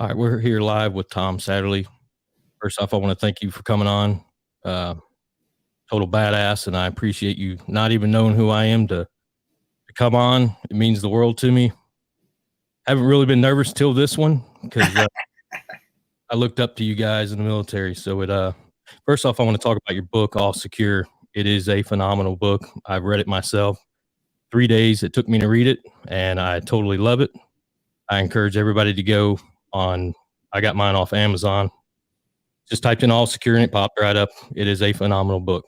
All right, we're here live with Tom Satterly. First off, I want to thank you for coming on. Total badass, and I appreciate you not even knowing who I am to come on. It means the world to me. Haven't really been nervous till this one because I looked up to you guys in the military. So first off, I want to talk about your book, All Secure. It is a phenomenal book. I've read it myself. 3 days it took me to read it, and I totally love it. I encourage everybody to go on. I got mine off Amazon. Just typed in All Secure and it popped right up. It is a phenomenal book.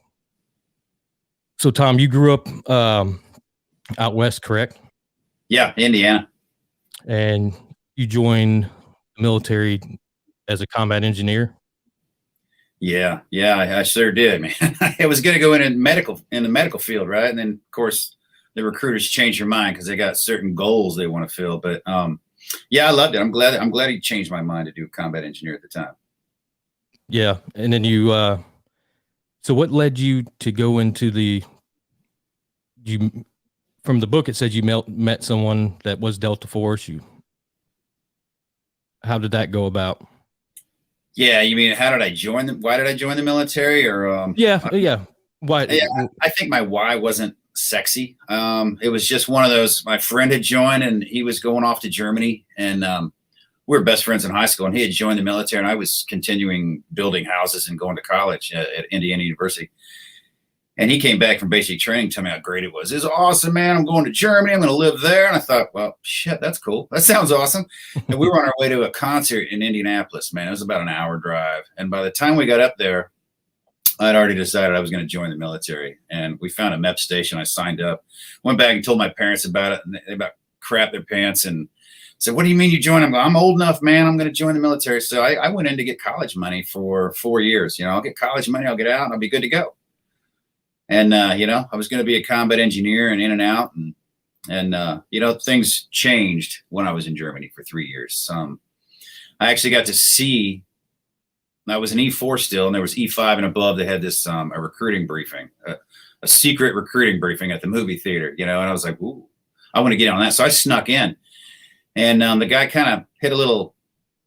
So, Tom, you grew up out west, correct? Yeah, Indiana. And you joined the military as a combat engineer? Yeah, I sure did, man. I was going to go in the medical field, right? And then, of course, the recruiters change your mind because they got certain goals they want to fill. But yeah, I loved it. I'm glad he changed my mind to do combat engineer at the time. Yeah, and then you. So, what led you to go into from the book? It said you met someone that was Delta Force. How did that go about? Yeah, you mean how did I join why did I join the military? Or yeah. Why? Yeah, I think my why wasn't sexy. It was just one of those. My friend had joined, and he was going off to Germany, and we were best friends in high school. And he had joined the military, and I was continuing building houses and going to college at Indiana University. And he came back from basic training, telling me how great it was. It was awesome, man. I'm going to Germany. I'm going to live there. And I thought, well, shit, that's cool. That sounds awesome. And we were on our way to a concert in Indianapolis, man. It was about an hour drive. And by the time we got up there, I'd already decided I was going to join the military. And we found a MEP station. I signed up, went back and told my parents about it. And they about crap their pants and said, what do you mean you join? I'm old enough, man. I'm going to join the military. So I went in to get college money for 4 years. I'll get college money. I'll get out and I'll be good to go. And, I was going to be a combat engineer and in and out. And things changed when I was in Germany for 3 years. I actually got to see, I was an E4 still, and there was E5 and above. They had this, a recruiting briefing, a secret recruiting briefing at the movie theater, and I was like, ooh, I want to get on that. So I snuck in, and the guy kind of hit a little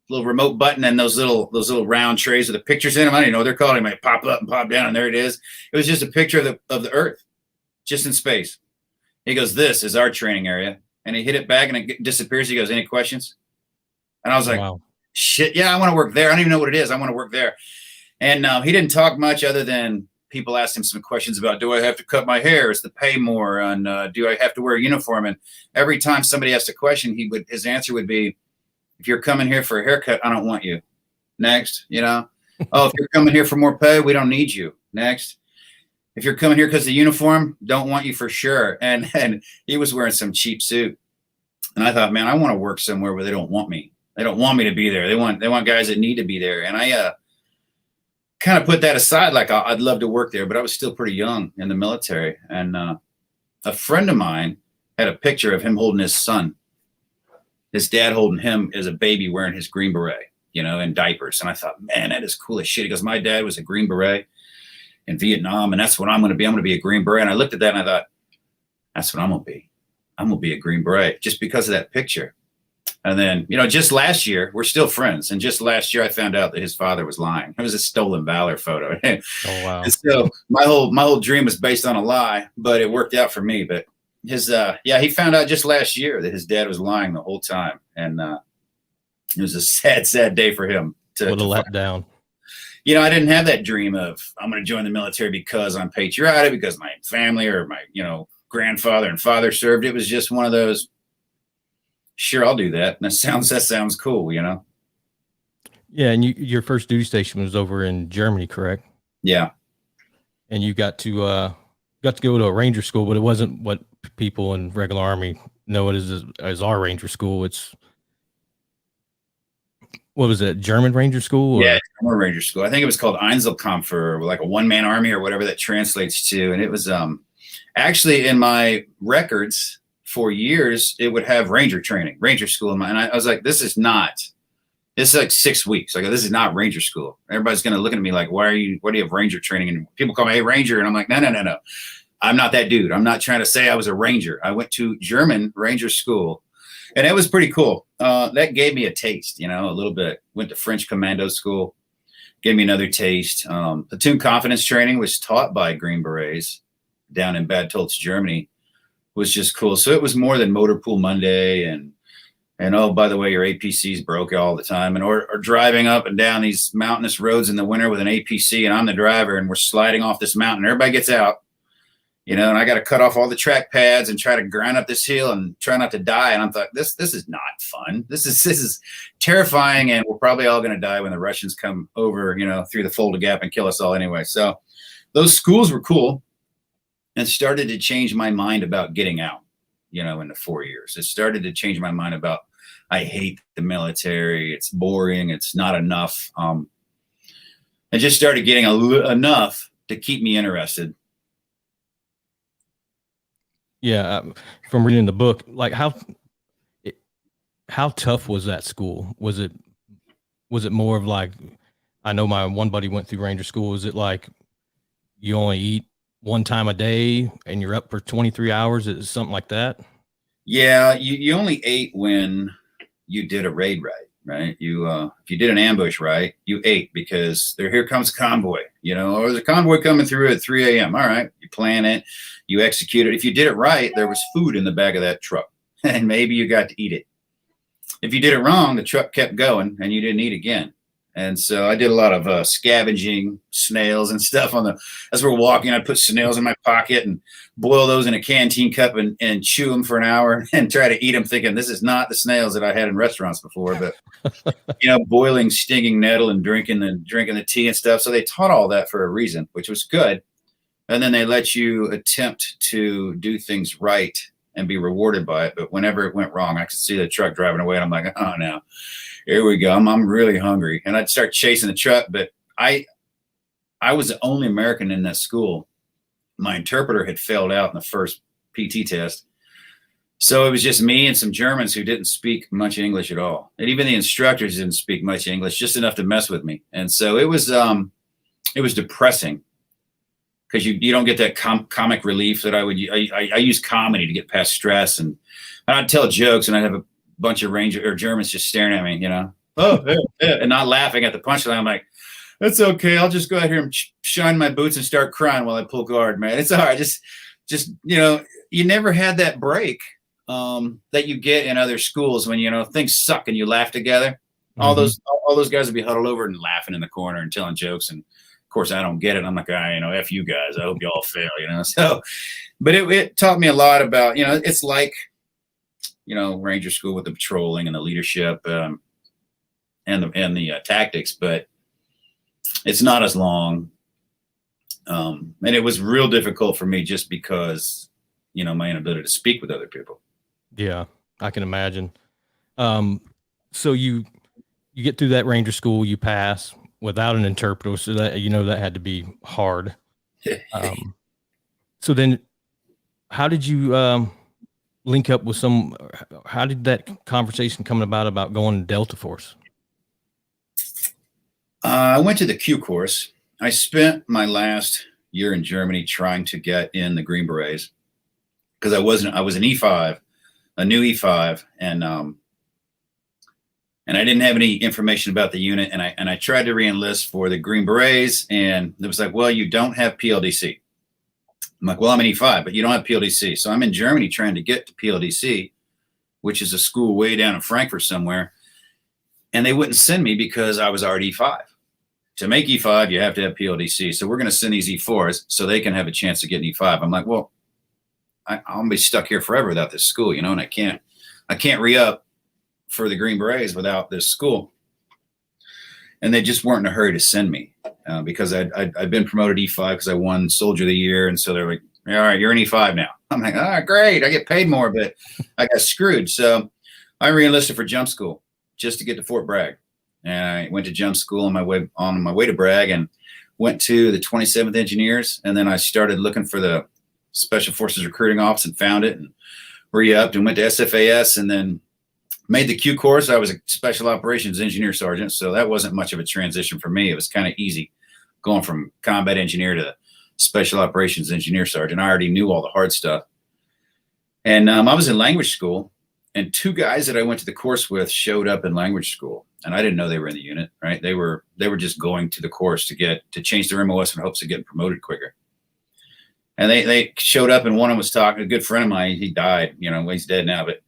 remote button, and those little round trays with the pictures in them. I don't even know what they're called. It might pop up and pop down, and there it is. It was just a picture of the Earth, just in space. He goes, "This is our training area," and he hit it back, and it disappears. He goes, "Any questions?" And I was like, wow. Shit, yeah, I want to work there. I don't even know what it is. I want to work there. And he didn't talk much other than people asked him some questions about, do I have to cut my hair? Is the pay more? And do I have to wear a uniform? And every time somebody asked a question, his answer would be, if you're coming here for a haircut, I don't want you. Next, Oh, if you're coming here for more pay, we don't need you. Next. If you're coming here because of the uniform, don't want you for sure. And he was wearing some cheap suit. And I thought, man, I want to work somewhere where they don't want me. They don't want me to be there. They want guys that need to be there. And I kind of put that aside. Like I'd love to work there, but I was still pretty young in the military. And a friend of mine had a picture of him holding his son. His dad holding him as a baby wearing his Green Beret, in diapers. And I thought, man, that is cool as shit. He goes, my dad was a Green Beret in Vietnam, and that's what I'm going to be. I'm going to be a Green Beret. And I looked at that and I thought, that's what I'm going to be. I'm going to be a Green Beret just because of that picture. And then, just last year, we're still friends. And just last year, I found out that his father was lying. It was a stolen valor photo. Oh, wow. And so my whole dream was based on a lie, but it worked out for me. But he found out just last year that his dad was lying the whole time. And it was a sad, sad day for him. What a letdown. I didn't have that dream of, I'm going to join the military because I'm patriotic, because my family or my, grandfather and father served. It was just one of those, sure, I'll do that. That sounds cool, Yeah, and your first duty station was over in Germany, correct? Yeah. And you got to go to a ranger school, but it wasn't what people in regular Army know it as our ranger school. What was it, German ranger school? Yeah, German ranger school. I think it was called Einzelkampf, or like a one-man army or whatever that translates to. And it was actually in my records for years, it would have ranger training, ranger school. And I was like, this is like 6 weeks. I go, this is not ranger school. Everybody's going to look at me like, what do you have ranger training? And people call me, hey, ranger. And I'm like, no. I'm not that dude. I'm not trying to say I was a ranger. I went to German ranger school And it was pretty cool. That gave me a taste, a little bit. Went to French commando school, gave me another taste. Platoon confidence training was taught by Green Berets down in Bad Tölz, Germany, was just cool. So it was more than Motor Pool Monday and oh, by the way, your APC's broke all the time, and or driving up and down these mountainous roads in the winter with an APC, and I'm the driver, and we're sliding off this mountain. Everybody gets out, and I got to cut off all the track pads and try to grind up this hill and try not to die. And I'm thought, this is not fun. This is terrifying, and we're probably all going to die when the Russians come over, through the Fulda Gap and kill us all anyway. So those schools were cool, and started to change my mind about getting out. In the 4 years, it started to change my mind about, I hate the military. It's boring. It's not enough. I just started getting enough to keep me interested. Yeah. From reading the book, like how tough was that school? Was it more of like, I know my one buddy went through Ranger school. Was it like you only eat one time a day and you're up for 23 hours? Is it something like that? Yeah. You only ate when you did a raid right? If you did an ambush right, you ate, because here comes a convoy, or there's a convoy coming through at 3 a.m. All right, you plan it, you execute it. If you did it right, there was food in the back of that truck, and maybe you got to eat it. If you did it wrong, the truck kept going, and you didn't eat again. And so I did a lot of scavenging snails and stuff as we're walking. I'd put snails in my pocket and boil those in a canteen cup and chew them for an hour and try to eat them, thinking this is not the snails that I had in restaurants before. But, boiling stinging nettle and drinking the tea and stuff. So they taught all that for a reason, which was good. And then they let you attempt to do things right and be rewarded by it. But whenever it went wrong, I could see the truck driving away, and I'm like, oh, no. Here we go. I'm really hungry. And I'd start chasing the truck. But I was the only American in that school. My interpreter had failed out in the first PT test. So it was just me and some Germans who didn't speak much English at all. And even the instructors didn't speak much English, just enough to mess with me. And so it was depressing, because you don't get that comic relief that I use comedy to get past stress. And I'd tell jokes, and I'd have a bunch of Ranger or Germans just staring at me, and not laughing at the punchline. I'm like, that's okay. I'll just go out here and shine my boots and start crying while I pull guard, man. It's all right. Just you never had that break that you get in other schools when, things suck and you laugh together. Mm-hmm. All those guys would be huddled over and laughing in the corner and telling jokes. And of course I don't get it. I'm like, F you guys. I hope you all fail, So, but it taught me a lot about, it's like, Ranger school with the patrolling and the leadership and the tactics, but it's not as long. And it was real difficult for me just because, my inability to speak with other people. Yeah, I can imagine. So you get through that Ranger school, you pass without an interpreter. So that, that had to be hard. So then how did you, link up with how did that conversation come about going to Delta Force? I went to the Q course. I spent my last year in Germany trying to get in the Green Berets, because I was an E5, a new E5, and I didn't have any information about the unit, and I tried to re-enlist for the Green Berets, and it was like, well, you don't have PLDC. I'm like, well, I'm an E5, but you don't have PLDC. So I'm in Germany trying to get to PLDC, which is a school way down in Frankfurt somewhere. And they wouldn't send me because I was already E5. To make E5, you have to have PLDC. So we're going to send these E4s so they can have a chance to get an E5. I'm like, well, I'm going to be stuck here forever without this school, and I can't re-up for the Green Berets without this school. And they just weren't in a hurry to send me because I'd been promoted E5 because I won Soldier of the Year. And so they're like, all right, you're an E5 now. I'm like, great. I get paid more, but I got screwed. So I re-enlisted for jump school just to get to Fort Bragg. And I went to jump school on my way to Bragg, and went to the 27th Engineers. And then I started looking for the Special Forces Recruiting Office and found it, and re-upped and went to SFAS, and then made the Q course. I was a Special Operations Engineer Sergeant, so that wasn't much of a transition for me. It was kind of easy going from combat engineer to Special Operations Engineer Sergeant. I already knew all the hard stuff. And I was in language school, And two guys that I went to the course with showed up in language school, and I didn't know they were in the unit, right? They were just going to the course to change their MOS in hopes of getting promoted quicker. And they showed up, and one of them was talking, a good friend of mine, he died, he's dead now, but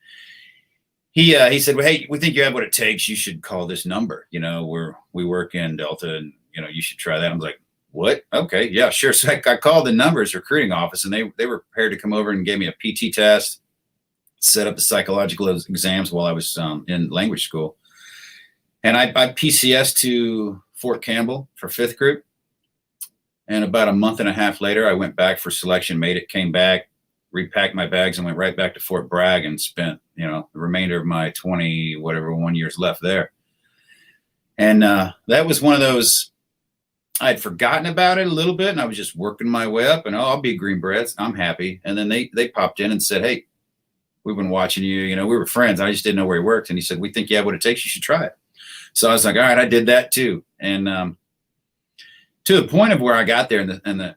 he said, well, hey, we think you have what it takes. You should call this number. We work in Delta, and you should try that. I was like, what? Okay, yeah, sure. So I called the numbers recruiting office, and they were prepared to come over and gave me a PT test, set up the psychological exams while I was in language school. And I PCS to Fort Campbell for 5th group. And about a month and a half later, I went back for selection, made it, came back, repacked my bags, and went right back to Fort Bragg and spent, the remainder of my 1 years left there. And that was one of those, I'd forgotten about it a little bit, and I was just working my way up, and I'll be Green Berets. I'm happy. And then they popped in and said, hey, we've been watching you. We were friends. I just didn't know where he worked. And he said, we think you have what it takes. You should try it. So I was like, all right, I did that too. And to the point of where I got there, and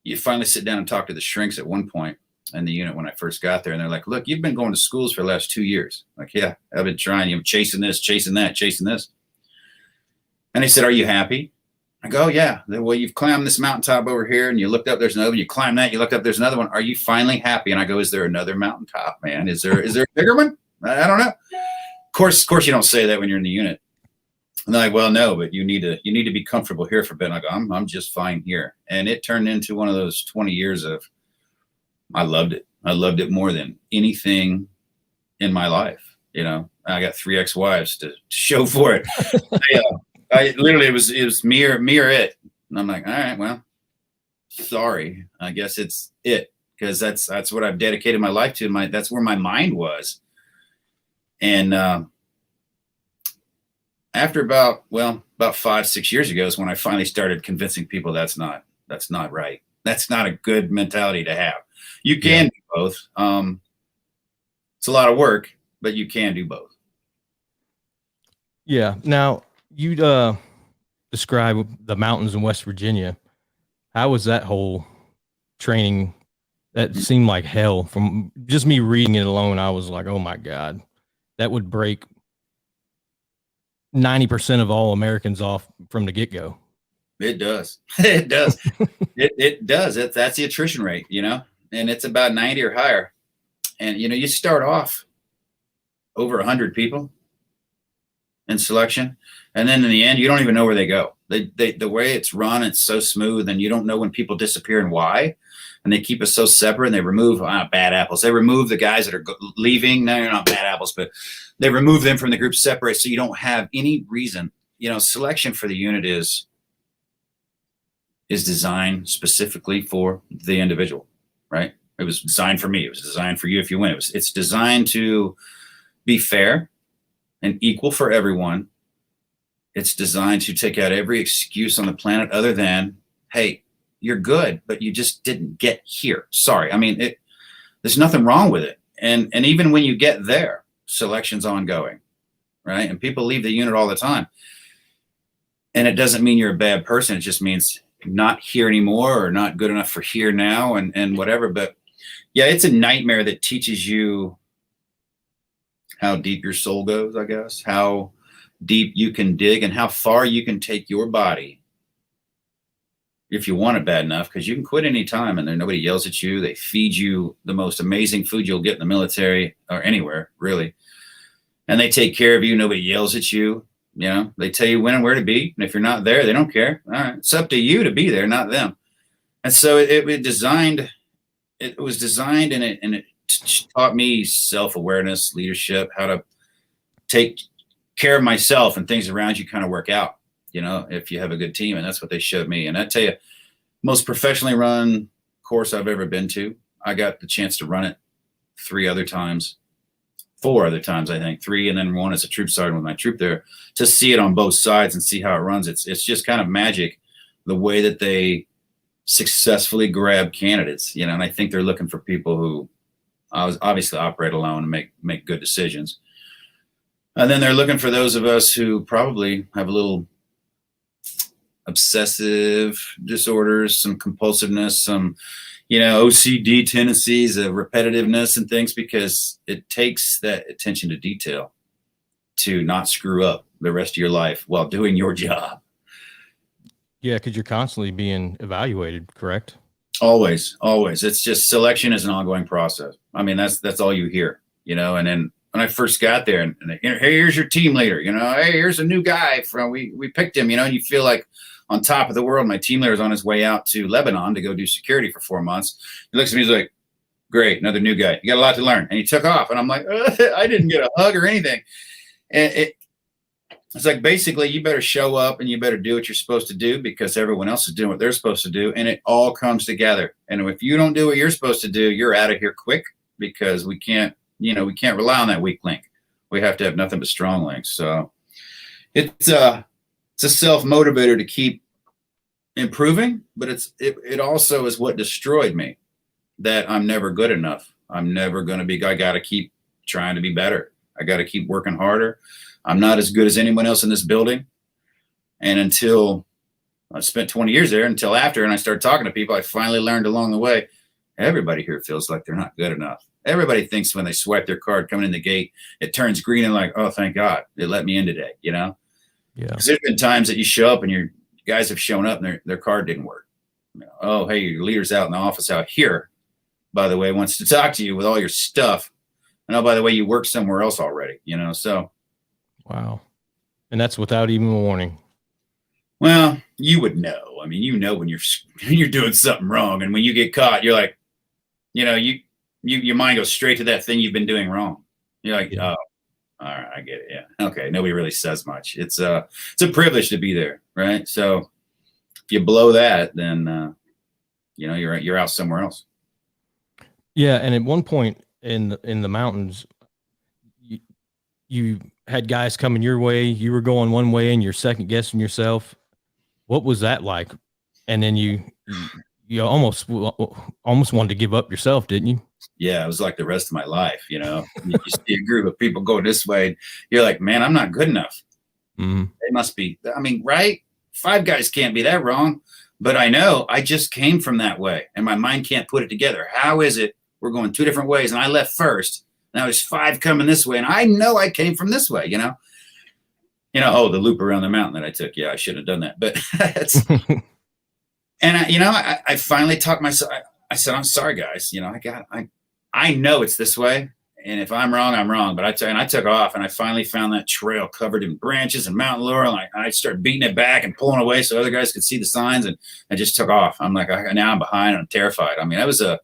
you finally sit down and talk to the shrinks at one point in the unit when I first got there. And they're like, look, you've been going to schools for the last 2 years. Like, yeah, I've been trying, chasing this, chasing that, chasing this. And they said, are you happy? I go, yeah. Well, you've climbed this mountaintop over here, and you looked up, there's another one. You climb that, you looked up, there's another one. Are you finally happy? And I go, is there another mountaintop, man? Is there a bigger one? I don't know. Of course, you don't say that when you're in the unit. And they're like, well, no, but you need to be comfortable here for a bit. And I go, I'm just fine here. And it turned into one of those 20 years of, I loved it. I loved it more than anything in my life. I got 3 ex-wives to show for it. I literally, it was me or it. And I'm like, all right, well, sorry. I guess it's it, because that's what I've dedicated my life to. That's where my mind was. And after about 5-6 years ago is when I finally started convincing people that's not right. That's not a good mentality to have. You can do both. It's a lot of work, but you can do both. Yeah. Now, you describe the mountains in West Virginia. How was that whole training? That seemed like hell. From just me reading it alone, I was like, oh my God, that would break 90% of all Americans off from the get-go. It does. It does. It does. That's the attrition rate, and it's about 90 or higher. And, you start off over 100 people in selection. And then in the end, you don't even know where they go. The way it's run, it's so smooth, and you don't know when people disappear and why. And they keep us so separate, and they remove bad apples. They remove the guys that are leaving. No, they're not bad apples, but they remove them from the group, separate, so you don't have any reason. Selection for the unit is designed specifically for the individual, right? It was designed for me. It was designed for you if you win. It's designed to be fair and equal for everyone. It's designed to take out every excuse on the planet other than, hey, you're good, but you just didn't get here. Sorry. I mean, there's nothing wrong with it. And even when you get there, selection's ongoing, right? And people leave the unit all the time. And it doesn't mean you're a bad person. It just means not here anymore, or not good enough for here now, and whatever. But yeah, it's a nightmare that teaches you how deep your soul goes, I guess, how deep you can dig and how far you can take your body if you want it bad enough, because you can quit any time and nobody yells at you. They feed you the most amazing food you'll get in the military or anywhere, really. And they take care of you. Nobody yells at you. They tell you when and where to be. And if you're not there, they don't care. All right. It's up to you to be there, not them. And so it was designed and it taught me self-awareness, leadership, how to take care of myself, and things around you kind of work out, if you have a good team. And that's what they showed me. And I tell you, most professionally run course I've ever been to, I got the chance to run it 4 other times, I think, 3, and then 1 as a troop sergeant with my troop there, to see it on both sides and see how it runs. It's just kind of magic, the way that they successfully grab candidates, and I think they're looking for people who obviously operate alone and make good decisions. And then they're looking for those of us who probably have a little obsessive disorders, some compulsiveness, some, OCD tendencies of repetitiveness and things, because it takes that attention to detail to not screw up the rest of your life while doing your job. Yeah, because you're constantly being evaluated, correct? Always, always. It's just selection is an ongoing process. I mean, that's all you hear, and then when I first got there and hey, here's your team leader, hey, here's a new guy from, we picked him, and you feel like on top of the world. My team leader's on his way out to Lebanon to go do security for 4 months. He looks at me, he's like, great, another new guy. You got a lot to learn. And he took off. And I'm like, I didn't get a hug or anything. And it's like, basically, you better show up and you better do what you're supposed to do, because everyone else is doing what they're supposed to do. And it all comes together. And if you don't do what you're supposed to do, you're out of here quick, because we can't rely on that weak link. We have to have nothing but strong links. So it's a self-motivator to keep improving, but it also is what destroyed me, that I'm never good enough. I'm never going to be, I got to keep trying to be better. I got to keep working harder. I'm not as good as anyone else in this building. And until I spent 20 years there, until after, and I started talking to people, I finally learned along the way, everybody here feels like they're not good enough. Everybody thinks when they swipe their card coming in the gate, it turns green and like, oh, thank God, it let me in today, Yeah. Because there's been times that you show up and your guys have shown up and their card didn't work. Oh, hey, your leader's out in the office out here, by the way, wants to talk to you with all your stuff. And oh, by the way, you work somewhere else already, so. Wow. And that's without even warning. Well, you would know. I mean, when you're doing something wrong, and when you get caught, you're like, your mind goes straight to that thing you've been doing wrong. You're like, oh, all right, I get it. Yeah. Okay. Nobody really says much. It's a privilege to be there. Right. So if you blow that, then, you're out somewhere else. Yeah. And at one point in the mountains, you had guys coming your way, you were going one way and you're second guessing yourself. What was that like? And then you almost wanted to give up yourself, didn't you? Yeah, it was like the rest of my life. You see a group of people go this way, you're like, man, I'm not good enough. Mm-hmm. They must be, right? 5 guys can't be that wrong. But I know I just came from that way and my mind can't put it together. How is it we're going 2 different ways and I left first? Now there's 5 coming this way and I know I came from this way, oh, the loop around the mountain that I took. Yeah, I shouldn't have done that. But and I finally talked myself. I said, I'm sorry, guys. I know it's this way. And if I'm wrong, I'm wrong. But I took off and I finally found that trail covered in branches and mountain laurel. And I started beating it back and pulling away so other guys could see the signs. And I just took off. I'm like, now I'm behind and I'm terrified. That was the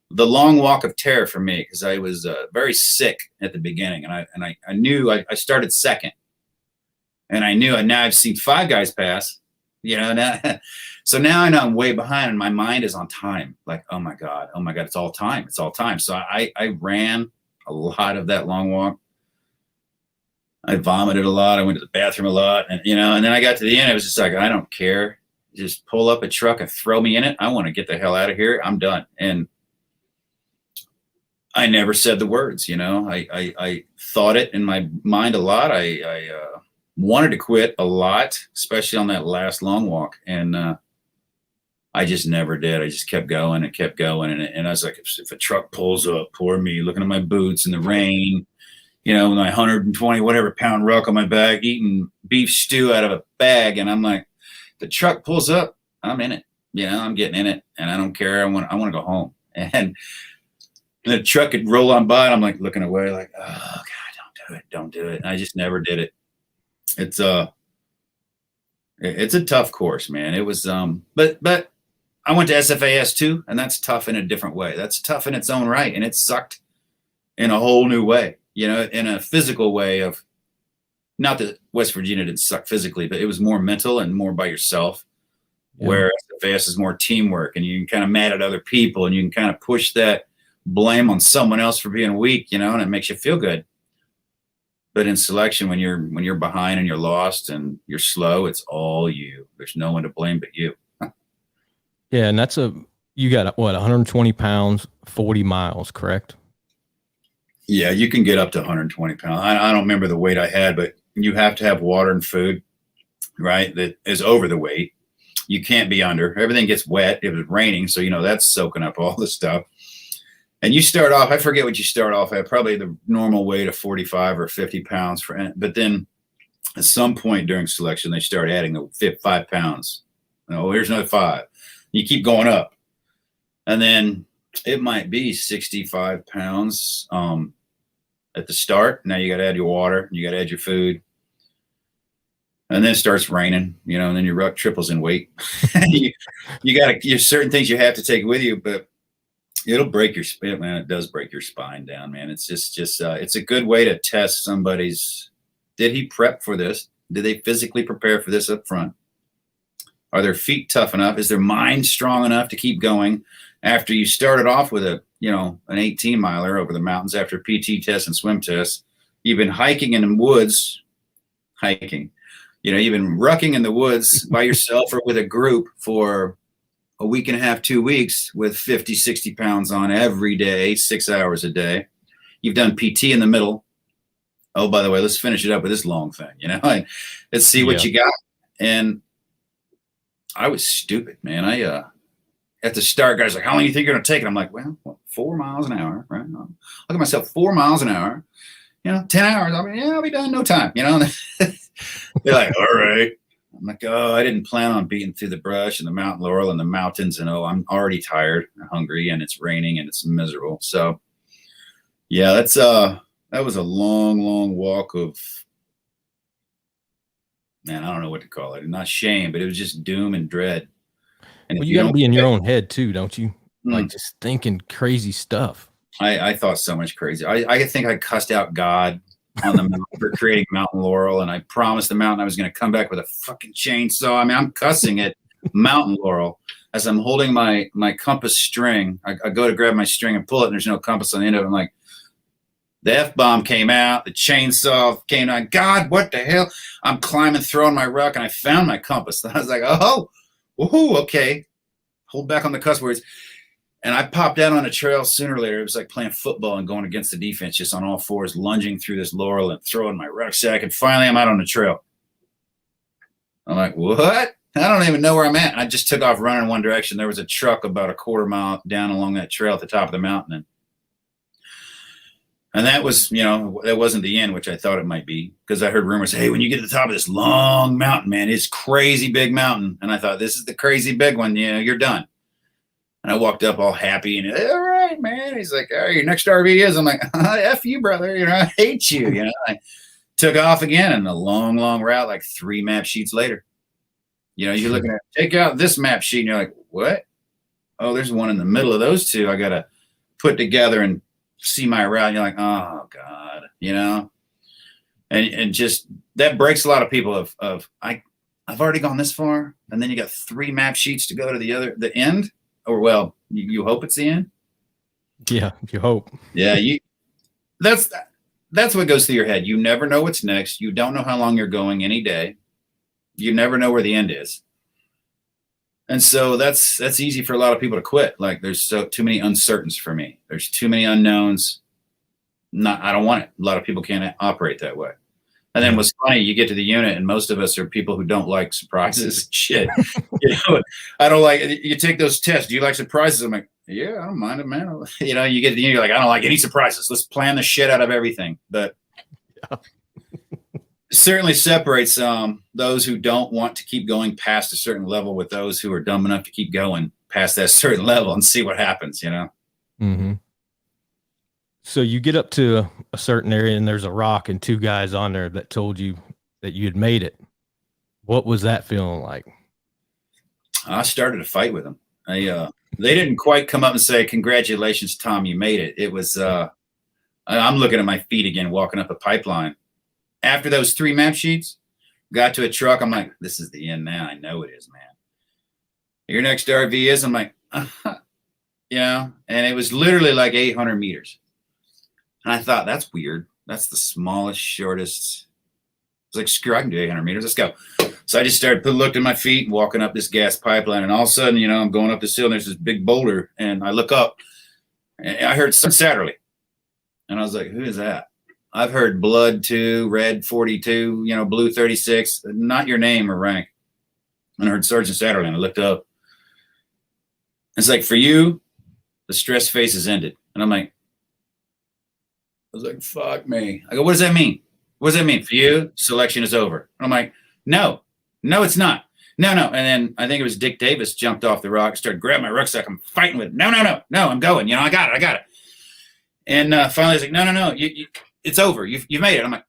long walk of terror for me, because I was very sick at the beginning. And I knew I started second. And I knew, and now I've seen 5 guys pass, so now I know I'm way behind and my mind is on time. Like, oh my God, it's all time. It's all time. So I ran a lot of that long walk. I vomited a lot. I went to the bathroom a lot, and and then I got to the end. It was just like, I don't care. Just pull up a truck and throw me in it. I want to get the hell out of here. I'm done. And I never said the words, I thought it in my mind a lot. I wanted to quit a lot, especially on that last long walk. And I just never did. I just kept going and kept going. And I was like, if a truck pulls up, poor me, looking at my boots in the rain, my 120, whatever pound ruck on my back, eating beef stew out of a bag. And I'm like, the truck pulls up, I'm in it. I'm getting in it and I don't care. I want to go home. And the truck could roll on by and I'm like looking away like, oh God, don't do it. And I just never did it. It's a tough course, man. It was, but I went to SFAS too, and that's tough in a different way. That's tough in its own right. And it sucked in a whole new way, in a physical way of, not that West Virginia didn't suck physically, but it was more mental and more by yourself. Yeah. Where SFAS is more teamwork and you can kind of mad at other people and you can kind of push that blame on someone else for being weak, and it makes you feel good. But in selection, when you're behind and you're lost and you're slow, it's all you. There's no one to blame but you. Yeah, and you got what, 120 pounds, 40 miles, correct? Yeah, you can get up to 120 pounds. I don't remember the weight I had, but you have to have water and food, right? That is over the weight. You can't be under. Everything gets wet. It was raining, so that's soaking up all the stuff. And you start off, I forget what you start off at, probably the normal weight of 45 or 50 pounds. But then at some point during selection, they start adding the 5 pounds. Here's another 5. You keep going up. And then it might be 65 pounds at the start. Now you got to add your water. You got to add your food. And then it starts raining, and then your ruck triples in weight. you got to, certain things you have to take with you, but it'll break your spine, man. It does break your spine down, man. It's just it's a good way to test somebody's, did he prep for this? Did they physically prepare for this up front? Are their feet tough enough? Is their mind strong enough to keep going after you started off with an 18 miler over the mountains after PT test and swim test? You've been hiking in the woods, you've been rucking in the woods by yourself or with a group for a week and a half, 2 weeks with 50, 60 pounds on every day, 6 hours a day. You've done PT in the middle. Oh, by the way, let's finish it up with this long thing, let's see what you got. And I was stupid, man. At the start, guys like, how long do you think you're going to take it? I'm like, well, 4 miles an hour, right? Look at myself, 4 miles an hour, 10 hours. I mean, I'll be done, no time, They're like, all right. I'm like, oh, I didn't plan on beating through the brush and the mountain laurel and the mountains. And I'm already tired and hungry and it's raining and it's miserable. So yeah, that was a long, long walk of, man, I don't know what to call it. Not shame, but it was just doom and dread. And well, you got to be in your own head too, don't you? Like just thinking crazy stuff. I thought so much crazy. I think I cussed out God on the mountain for creating mountain laurel, and I promised the mountain I was going to come back with a fucking chainsaw. I mean, I'm cussing at mountain laurel as I'm holding my compass string. I go to grab my string and pull it, and there's no compass on the end of it. I'm like, the F-bomb came out, the chainsaw came out. God, what the hell? I'm climbing, throwing my ruck, and I found my compass. I was like, oh, okay. Hold back on the cuss words. And I popped out on a trail sooner or later. It was like playing football and going against the defense, just on all fours, lunging through this laurel and throwing my rucksack. And finally, I'm out on the trail. I'm like, what? I don't even know where I'm at. And I just took off running one direction. There was a truck about a quarter mile down along that trail at the top of the mountain. And that was, that wasn't the end, which I thought it might be, because I heard rumors, hey, when you get to the top of this long mountain, man, it's crazy big mountain. And I thought, this is the crazy big one. You're done. And I walked up all happy and, all right, man. He's like, all right, your next RV is. I'm like, F you, brother. I hate you. I took off again, and a long, long route, like 3 map sheets later. You're looking at, take out this map sheet, and you're like, what? Oh, there's one in the middle of those two I got to put together and see my route. And you're like, oh, God, and just that breaks a lot of people of I've already gone this far, and then you got 3 map sheets to go to the end. Or, well, you hope it's the end. Yeah, you hope. Yeah, that's what goes through your head. You never know what's next. You don't know how long you're going any day. You never know where the end is. And so that's easy for a lot of people to quit. Like, there's too many uncertainties for me. There's too many unknowns. I don't want it. A lot of people can't operate that way. And then what's funny, you get to the unit, and most of us are people who don't like surprises. Shit, I don't like. You take those tests. Do you like surprises? I'm like, yeah, I don't mind it, man. You get to the unit, you're like, I don't like any surprises. Let's plan the shit out of everything. But certainly separates those who don't want to keep going past a certain level with those who are dumb enough to keep going past that certain level and see what happens. Mm-hmm. So you get up to a certain area, and there's a rock and 2 guys on there that told you that you had made it. What was that feeling like? I started a fight with them. They didn't quite come up and say, congratulations, Tom, you made it. It was, I'm looking at my feet again, walking up a pipeline. After those 3 map sheets, got to a truck. I'm like, this is the end now. I know it is, man. Your next RV is? I'm like, and it was literally like 800 meters. And I thought, that's weird. That's the smallest, shortest. I was like, screw, I can do 800 meters. Let's go. So I just started, looked at my feet, walking up this gas pipeline. And all of a sudden, I'm going up this hill, and there's this big boulder. And I look up, and I heard Satterly. And I was like, who is that? I've heard blood 2, red 42, blue 36. Not your name or rank. And I heard Sergeant Satterly, and I looked up. It's like, for you, the stress phase is ended. And I'm like, I was like, fuck me. I go, what does that mean? What does that mean? For you, selection is over. And I'm like, no, it's not. No. And then I think it was Dick Davis jumped off the rock, started grabbing my rucksack. I'm fighting with it. No, I'm going. I got it. And finally, he's like, no, it's over. You've made it. I'm like,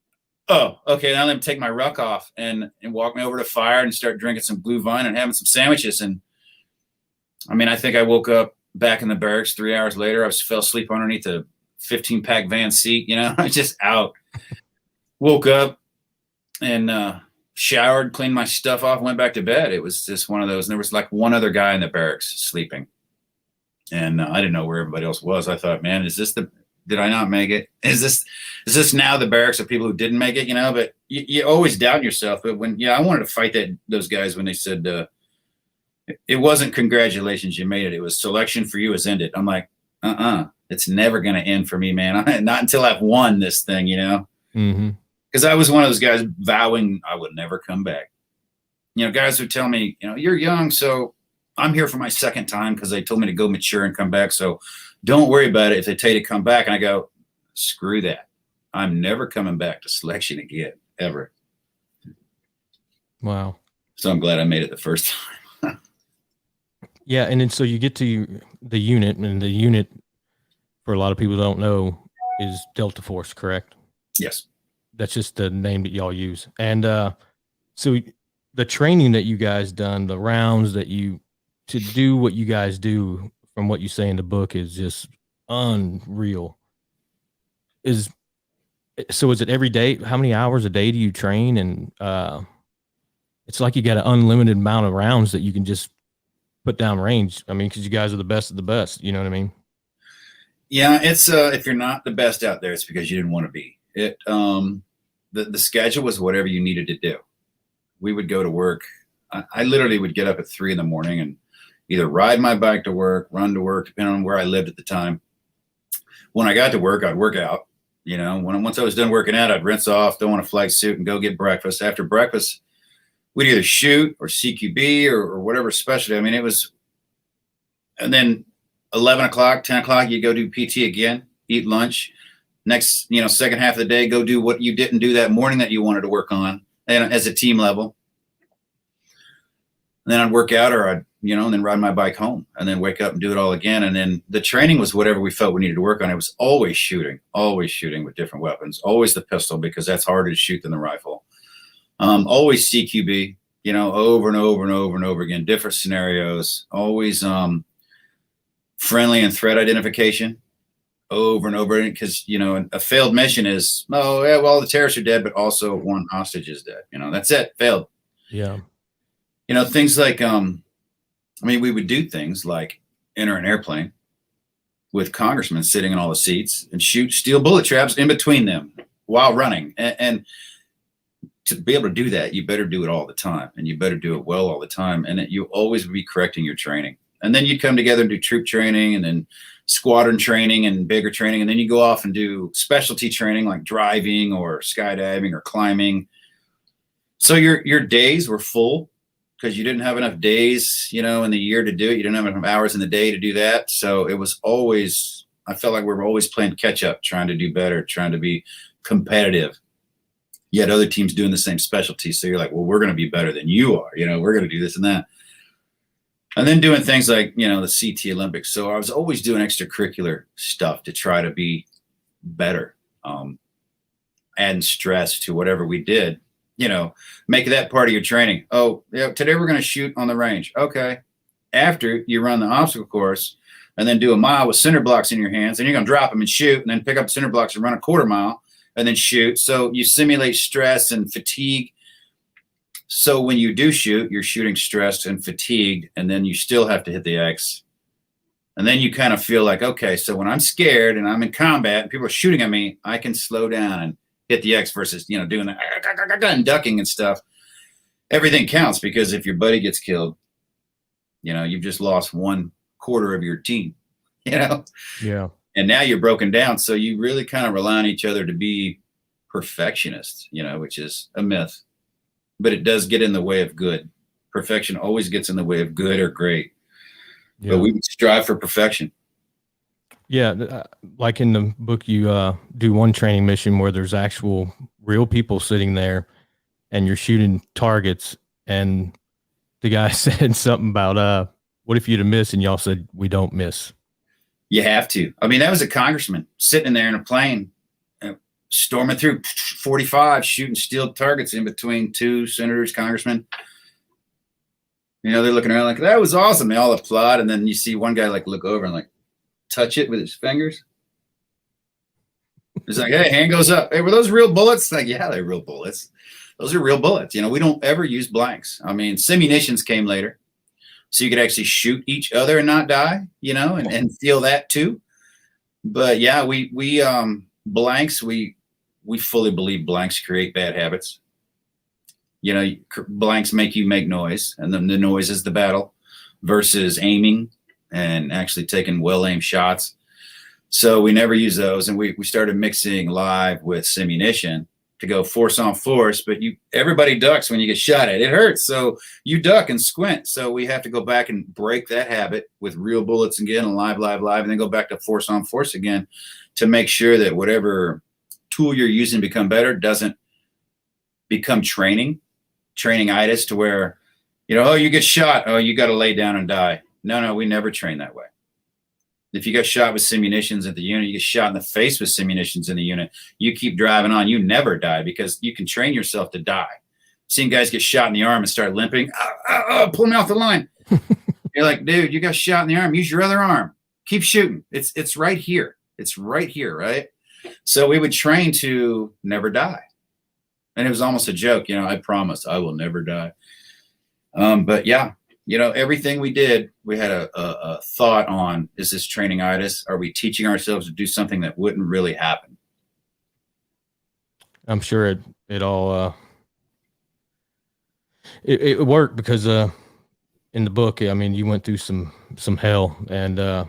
oh, okay. Now let me take my ruck off and walk me over to fire and start drinking some Blue Vine and having some sandwiches. And I mean, I think I woke up back in the barracks 3 hours later. I fell asleep underneath a 15-pack van seat. I was just out. Woke up and showered, cleaned my stuff off, went back to bed. It was just one of those. And there was like one other guy in the barracks sleeping. And I didn't know where everybody else was. I thought, man, did I not make it? Is this now the barracks of people who didn't make it? But you always doubt yourself. But I wanted to fight those guys when they said, it wasn't congratulations, you made it. It was selection for you has ended. I'm like, it's never going to end for me, man. Not until I've won this thing, Mm-hmm. Because I was one of those guys vowing I would never come back. Guys would tell me, you're young, so I'm here for my second time because they told me to go mature and come back. So don't worry about it if they tell you to come back. And I go, screw that. I'm never coming back to selection again, ever. Wow. So I'm glad I made it the first time. Yeah. And then so you get to the unit, and the unit, for a lot of people who don't know, is Delta Force, correct? Yes. That's just the name that y'all use. And so the training that you guys done, the rounds that to do what you guys do, from what you say in the book, is just unreal. So is it every day? How many hours a day do you train? And it's like you got an unlimited amount of rounds that you can just put down range. I mean, because you guys are the best of the best. You know what I mean? Yeah, it's if you're not the best out there, it's because you didn't want to be. The schedule was whatever you needed to do. We would go to work. I literally would get up at 3 a.m. and either ride my bike to work, run to work, depending on where I lived at the time. When I got to work, I'd work out. Once I was done working out, I'd rinse off, throw on a flight suit, and go get breakfast. After breakfast, we'd either shoot or CQB or whatever specialty. I mean, it was, and then 11 o'clock, 10 o'clock, you'd go do PT again, eat lunch. Next, second half of the day, go do what you didn't do that morning that you wanted to work on, and as a team level. And then I'd work out, or I'd, and then ride my bike home, and then wake up and do it all again. And then the training was whatever we felt we needed to work on. It was always shooting with different weapons, always the pistol, because that's harder to shoot than the rifle. Always CQB, over and over and over and over again, different scenarios, always friendly and threat identification. Over and over, because a failed mission is, the terrorists are dead, but also one hostage is dead. That's it, failed. Yeah. Things like we would do things like enter an airplane with congressmen sitting in all the seats and shoot steel bullet traps in between them while running. And to be able to do that, you better do it all the time, and you better do it well all the time, and you always be correcting your training. And then you come together and do troop training, and then squadron training and bigger training. And then you go off and do specialty training like driving or skydiving or climbing. So your days were full because you didn't have enough days, in the year to do it. You didn't have enough hours in the day to do that. So it was always, I felt like we were always playing catch up, trying to do better, trying to be competitive. Yet other teams doing the same specialty. So you're like, well, we're going to be better than you are. We're going to do this and that. And then doing things like, the CT Olympics. So I was always doing extracurricular stuff to try to be better, adding stress to whatever we did, make that part of your training. Oh, yeah, today we're going to shoot on the range. Okay. After you run the obstacle course and then do a mile with cinder blocks in your hands, and you're going to drop them and shoot, and then pick up cinder blocks and run a quarter mile and then shoot. So you simulate stress and fatigue. So when you do shoot, you're shooting stressed and fatigued, and then you still have to hit the X. And then you kind of feel like, okay, so when I'm scared and I'm in combat and people are shooting at me, I can slow down and hit the X versus, doing the and ducking and stuff. Everything counts, because if your buddy gets killed, you've just lost 1/4 of your team, Yeah. And now you're broken down. So you really kind of rely on each other to be perfectionists, which is a myth. But it does get in the way of good. perfection always gets in the way of good or great. Yeah. But we would strive for perfection. Yeah, like in the book, you do one training mission where there's actual real people sitting there, and you're shooting targets, and the guy said something about what if you'd have missed, and y'all said we don't miss. You have to. I mean, that was a congressman sitting in there in a plane, storming through 45, shooting steel targets in between two senators, congressmen. You know, they're looking around like, that was awesome. They all applaud, and then you see one guy like look over and like touch it with his fingers. It's like, hey, hand goes up. Hey, were those real bullets? Like, yeah, they're real bullets. Those are real bullets. You know, we don't ever use blanks. I mean, simunitions came later, so you could actually shoot each other and not die, you know, and feel that too. But yeah, we blanks, we fully believe blanks create bad habits. You know, blanks make you make noise, and then the noise is the battle versus aiming and actually taking well-aimed shots. So we never use those, and we started mixing live with simunition to go force on force, but everybody ducks when you get shot at. It hurts, so you duck and squint. So we have to go back and break that habit with real bullets again, and live, and then go back to force on force again to make sure that whatever tool you're using to become better doesn't become trainingitis to where, you know, oh, you get shot, oh, you got to lay down and die. No, we never train that way. If you get shot with simunitions at the unit, you get shot in the face with simunitions in the unit, you keep driving on, you never die because you can train yourself to die. Seen guys get shot in the arm and start limping, pull me off the line. You're like, dude, you got shot in the arm, use your other arm. Keep shooting. It's right here. It's right here, right? So we would train to never die. And it was almost a joke, you know, I promise I will never die. But yeah, you know, everything we did, we had a thought on, is this trainingitis? Are we teaching ourselves to do something that wouldn't really happen? I'm sure it all it worked because in the book, I mean, you went through some hell, and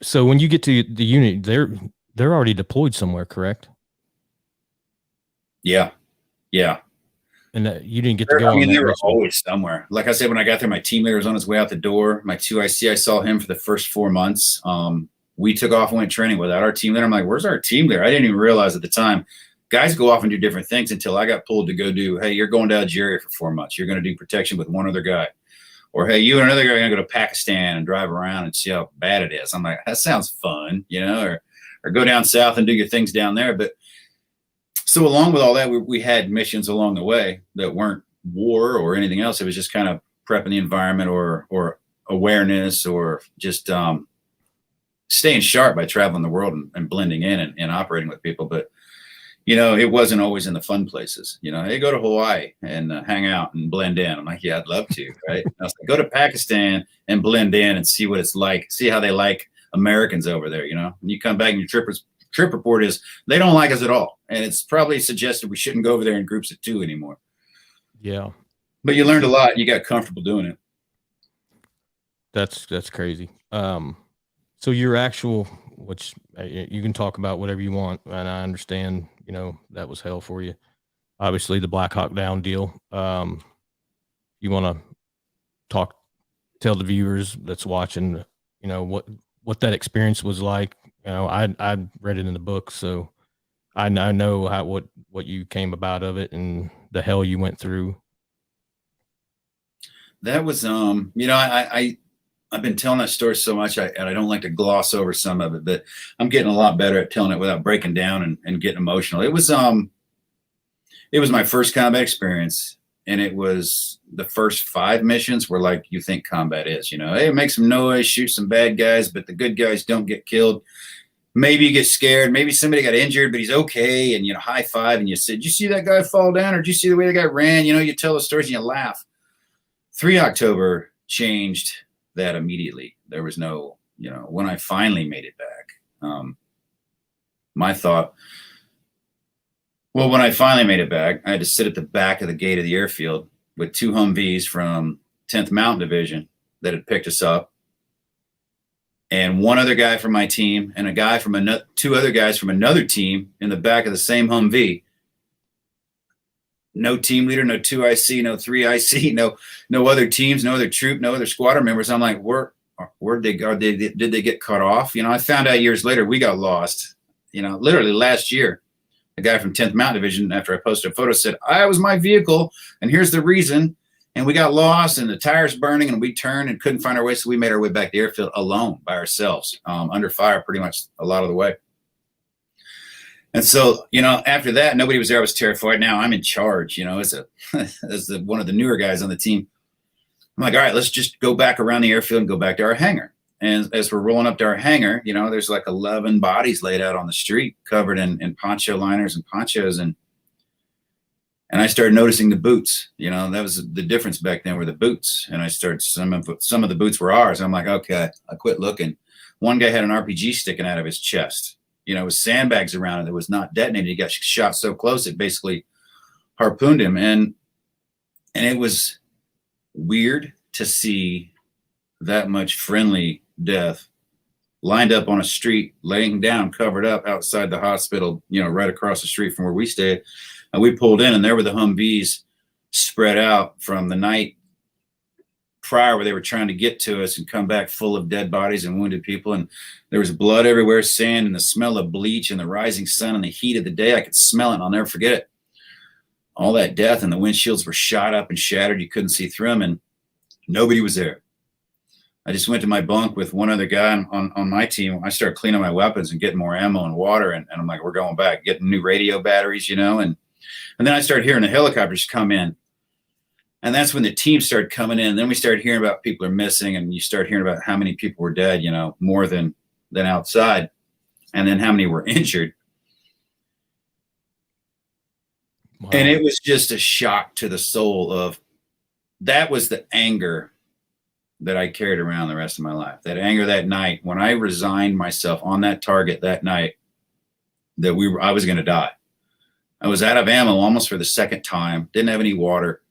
so when you get to the unit, they're already deployed somewhere, correct? Yeah. And you didn't get to go. I mean, they were always somewhere. Like I said, when I got there, my team leader was on his way out the door. My 2IC, I saw him for the first 4 months. We took off and went training without our team leader. I'm like, where's our team leader? I didn't even realize at the time. Guys go off and do different things until I got pulled to go do, hey, you're going to Algeria for 4 months. You're going to do protection with one other guy. Or, hey, you and another guy are going to go to Pakistan and drive around and see how bad it is. I'm like, that sounds fun, you know, or go down south and do your things down there. But so along with all that, we had missions along the way that weren't war or anything else. It was just kind of prepping the environment or awareness or just staying sharp by traveling the world and blending in and operating with people. But, you know, it wasn't always in the fun places. You know, hey, go to Hawaii and hang out and blend in. I'm like, yeah, I'd love to, right? I was like, go to Pakistan and blend in and see what it's like, see how they like Americans over there, you know? And you come back and your trip report is they don't like us at all. And it's probably suggested we shouldn't go over there in groups of 2 anymore. Yeah. But you learned a lot. You got comfortable doing it. That's crazy. So your actual, which you can talk about whatever you want, and I understand, you know, that was hell for you. Obviously the Black Hawk Down deal. You want to tell the viewers that's watching, you know, what that experience was like. You know, I read it in the book, so I know what you came about of it and the hell you went through. That was, you know, I've been telling that story so much, and I don't like to gloss over some of it, but I'm getting a lot better at telling it without breaking down and getting emotional. It was my first combat experience, and it was the first 5 missions where, like, you think combat is, you know, hey, make some noise, shoot some bad guys, but the good guys don't get killed. Maybe you get scared. Maybe somebody got injured, but he's okay. And, you know, high five. And you said, did you see that guy fall down? Or did you see the way the guy ran? You know, you tell the stories and you laugh. 3 October changed that immediately. There was no, you know, when I finally made it back, my thought, well, when I finally made it back, I had to sit at the back of the gate of the airfield with 2 Humvees from 10th Mountain Division that had picked us up. And 1 other guy from my team and a guy from 2 other guys from another team in the back of the same Humvee. no team leader, no 2IC, no 3IC, no other teams, no other troop, no other squadron members. I'm like, where'd they go? Did they get cut off? You know, I found out years later we got lost. You know, literally last year, a guy from 10th Mountain Division, after I posted a photo, said, I was my vehicle, and here's the reason. And we got lost, and the tires burning, and we turned and couldn't find our way. So we made our way back to the airfield alone by ourselves, under fire pretty much a lot of the way. And so, you know, after that, nobody was there. I was terrified. Now I'm in charge, you know, as one of the newer guys on the team. I'm like, all right, let's just go back around the airfield and go back to our hangar. And as we're rolling up to our hangar, you know, there's like 11 bodies laid out on the street, covered in poncho liners and ponchos. And I started noticing the boots. You know, that was the difference back then, were the boots. And I started, some of the boots were ours. I'm like, okay, I quit looking. One guy had an RPG sticking out of his chest. You know, with sandbags around it that was not detonated. He got shot so close it basically harpooned him. And it was weird to see that much friendly death lined up on a street, laying down, covered up outside the hospital, you know, right across the street from where we stayed. And we pulled in, and there were the Humvees spread out from the night prior, where they were trying to get to us, and come back full of dead bodies and wounded people. And there was blood everywhere, sand, and the smell of bleach, and the rising sun and the heat of the day. I could smell it, and I'll never forget it. All that death, and the windshields were shot up and shattered. You couldn't see through them, and nobody was there. I just went to my bunk with one other guy on my team. I started cleaning my weapons and getting more ammo and water, and I'm like, we're going back, getting new radio batteries, you know. And then I started hearing the helicopters come in. And that's when the team started coming in. Then we started hearing about people are missing, and you start hearing about how many people were dead, you know, more than outside, and then how many were injured. Wow. And it was just a shock to the soul of, that was the anger that I carried around the rest of my life. That anger that night when I resigned myself on that target that night, that I was going to die. I was out of ammo almost for the second time, didn't have any water.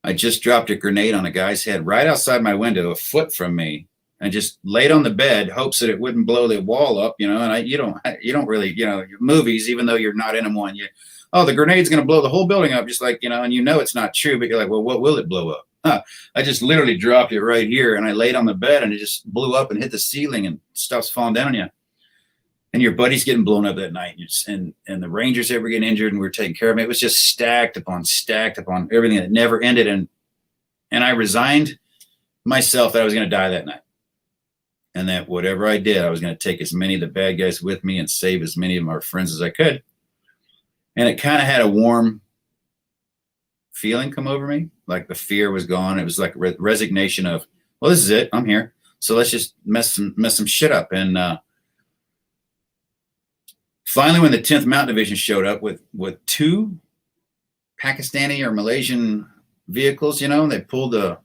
I just dropped a grenade on a guy's head right outside my window, a foot from me, and just laid on the bed, hopes that it wouldn't blow the wall up, you know. And you don't really, you know, movies, even though you're not in them, one, the grenade's going to blow the whole building up, just like, you know, and you know it's not true, but you're like, well, what will it blow up? I just literally dropped it right here, and I laid on the bed, and it just blew up and hit the ceiling, and stuff's falling down on you. And your buddy's getting blown up that night, and the Rangers ever getting injured, and we're taking care of it. It was just stacked upon everything that never ended. And I resigned myself that I was going to die that night, and that whatever I did, I was going to take as many of the bad guys with me and save as many of our friends as I could. And it kind of had a warm feeling come over me, like the fear was gone. It was like resignation of, well, this is it. I'm here, so let's just mess some shit up. And finally, when the 10th Mountain Division showed up with two Pakistani or Malaysian vehicles, you know, and they pulled the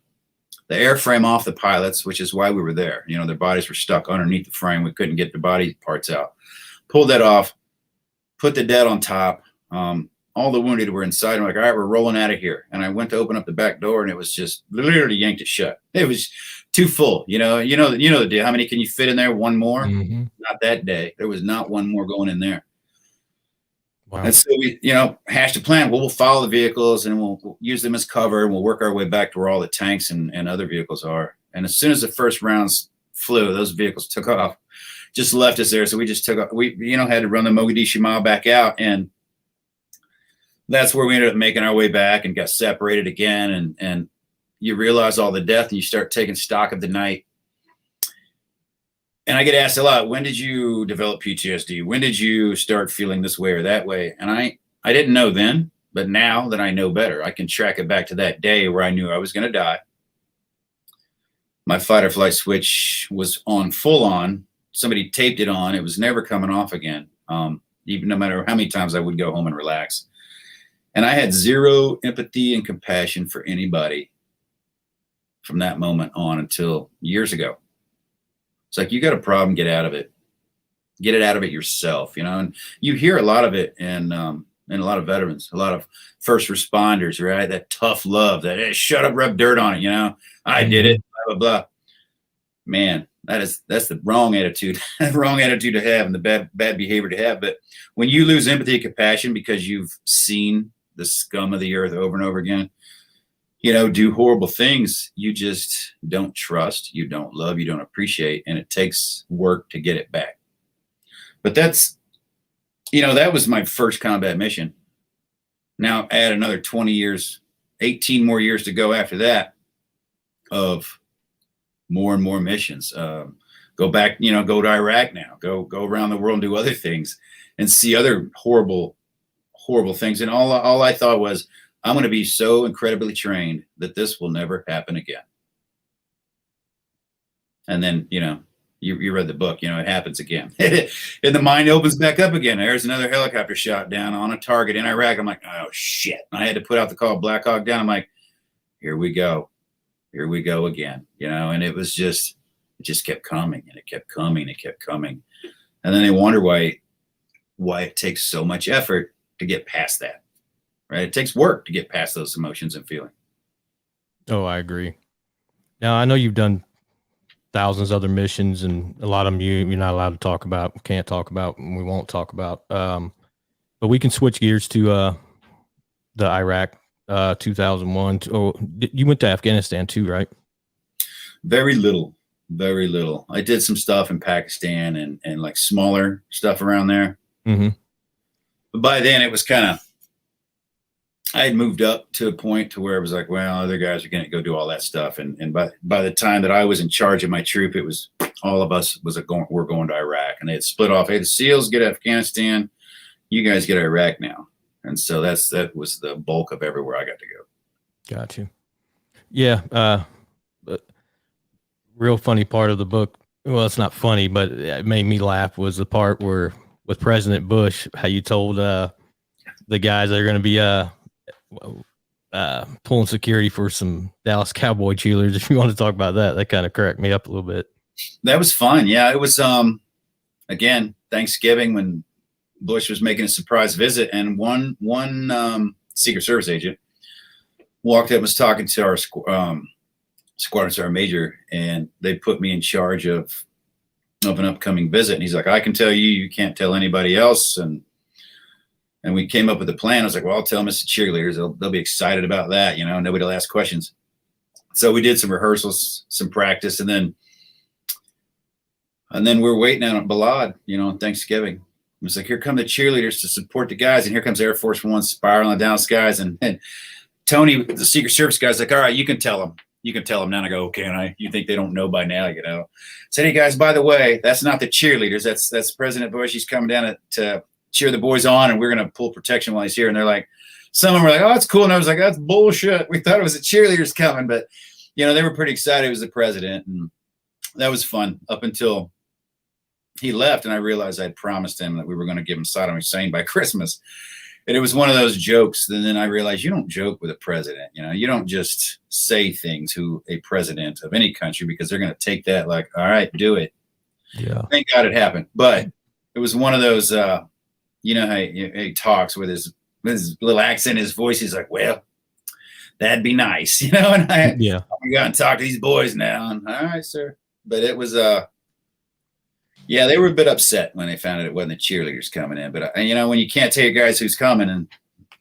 airframe off the pilots, which is why we were there. You know, their bodies were stuck underneath the frame. We couldn't get the body parts out. Pulled that off, put the dead on top. All the wounded were inside. I'm like, all right, we're rolling out of here. And I went to open up the back door, and it was just literally yanked it shut. It was too full. You know the deal. How many can you fit in there? One more? Mm-hmm. Not that day. There was not one more going in there. Wow. And so we, you know, hashed a plan. Well, we'll follow the vehicles, and we'll use them as cover, and we'll work our way back to where all the tanks and other vehicles are. And as soon as the first rounds flew, those vehicles took off, just left us there. So we just took off. We, you know, had to run the Mogadishu Mile back out, and that's where we ended up making our way back and got separated again. And you realize all the death, and you start taking stock of the night. And I get asked a lot, when did you develop PTSD? When did you start feeling this way or that way? And I didn't know then, but now that I know better, I can track it back to that day where I knew I was going to die. My fight or flight switch was on full on. Somebody taped it on. It was never coming off again, even no matter how many times I would go home and relax. And I had zero empathy and compassion for anybody from that moment on until years ago. It's like, you got a problem, get out of it. Get it out of it yourself, you know. And you hear a lot of it in a lot of veterans, a lot of first responders, right? That tough love, that, hey, shut up, rub dirt on it, you know. I did it, blah, blah, blah. Man, that's the wrong attitude, wrong attitude to have, and the bad behavior to have. But when you lose empathy and compassion because you've seen the scum of the earth over and over again, you know, do horrible things you just don't trust, you don't love, you don't appreciate, and it takes work to get it back. But that's, you know, that was my first combat mission. Now add another 20 years, 18 more years to go after that of more and more missions. Go back, you know, go to Iraq now, go around the world and do other things and see other horrible things. And all I thought was, I'm going to be so incredibly trained that this will never happen again. And then, you know, you read the book, you know, it happens again. And the mind opens back up again. There's another helicopter shot down on a target in Iraq. I'm like, oh shit. I had to put out the call Black Hawk down. I'm like, here we go. Here we go again. You know, and it just kept coming and it kept coming and it kept coming. And then I wonder why it takes so much effort to get past that. Right? It takes work to get past those emotions and feelings. Oh, I agree. Now, I know you've done thousands of other missions, and a lot of them you're not allowed to talk about, can't talk about, and we won't talk about. But we can switch gears to the Iraq 2001. Oh, you went to Afghanistan too, right? Very little. I did some stuff in Pakistan and like smaller stuff around there. Mm-hmm. But by then it was kind of, I had moved up to a point to where it was like, well, other guys are going to go do all that stuff. And by the time that I was in charge of my troop, it was all of us we're going to Iraq, and they had split off. Hey, the SEALs get Afghanistan, you guys get Iraq now. And so that was the bulk of everywhere I got to go. Got you. Yeah. Real funny part of the book. Well, it's not funny, but it made me laugh, was the part where with President Bush, how you told the guys that are going to be pulling security for some Dallas Cowboy cheerleaders. If you want to talk about that kind of cracked me up a little bit. That was fun. Yeah, it was again, Thanksgiving when Bush was making a surprise visit, and one Secret Service agent walked up and was talking to our squadron sergeant major, and they put me in charge of an upcoming visit. And he's like, I can tell you, you can't tell anybody else. And we came up with a plan. I was like, well, I'll tell them it's the cheerleaders. They'll be excited about that. You know, nobody will ask questions. So we did some rehearsals, some practice, and then we're waiting out on Balad, you know, on Thanksgiving. It was like, here come the cheerleaders to support the guys. And here comes Air Force One spiraling down skies. And Tony, the Secret Service guy's like, all right, you can tell them. You can tell them now. And I go, okay. And you think they don't know by now, you know? Said, hey guys, by the way, that's not the cheerleaders. That's President Bush. He's coming down to cheer the boys on, and we're going to pull protection while he's here. And they're like, some of them were like, oh, that's cool. And I was like, that's bullshit. We thought it was the cheerleaders coming, but you know, they were pretty excited it was the president. And that was fun up until he left. And I realized I'd promised him that we were going to give him Saddam Hussein by Christmas. And it was one of those jokes. And then I realized you don't joke with a president. You know, you don't just say things to a president of any country, because they're going to take that like, all right, do it. Yeah. Thank God it happened. But it was one of those, you know how he talks with his little accent in his voice. He's like, well, that'd be nice, you know? And I'm going to talk to these boys now. And, all right, sir. But it was, yeah, they were a bit upset when they found out it wasn't the cheerleaders coming in. But, you know, when you can't tell your guys who's coming and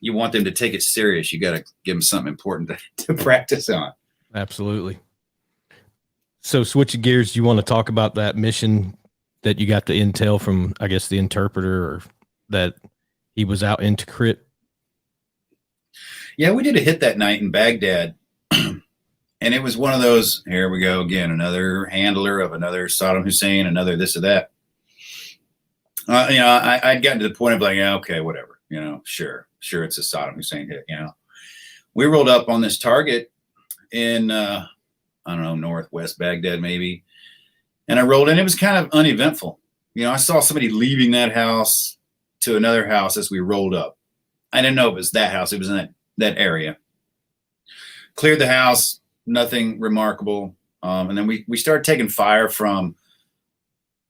you want them to take it serious, you got to give them something important to practice on. Absolutely. So switching gears, you want to talk about that mission that you got the intel from, I guess, the interpreter, or that he was out in Tikrit? Yeah, we did a hit that night in Baghdad. And it was one of those, here we go again, another handler of another Saddam Hussein, another this or that. You know, I'd gotten to the point of like, yeah, okay, whatever. You know, sure, it's a Saddam Hussein hit, you know. We rolled up on this target in, I don't know, northwest Baghdad maybe. And I rolled in. It was kind of uneventful. You know, I saw somebody leaving that house to another house as we rolled up. I didn't know it was that house. It was in that area. Cleared the house. Nothing remarkable. And then we started taking fire from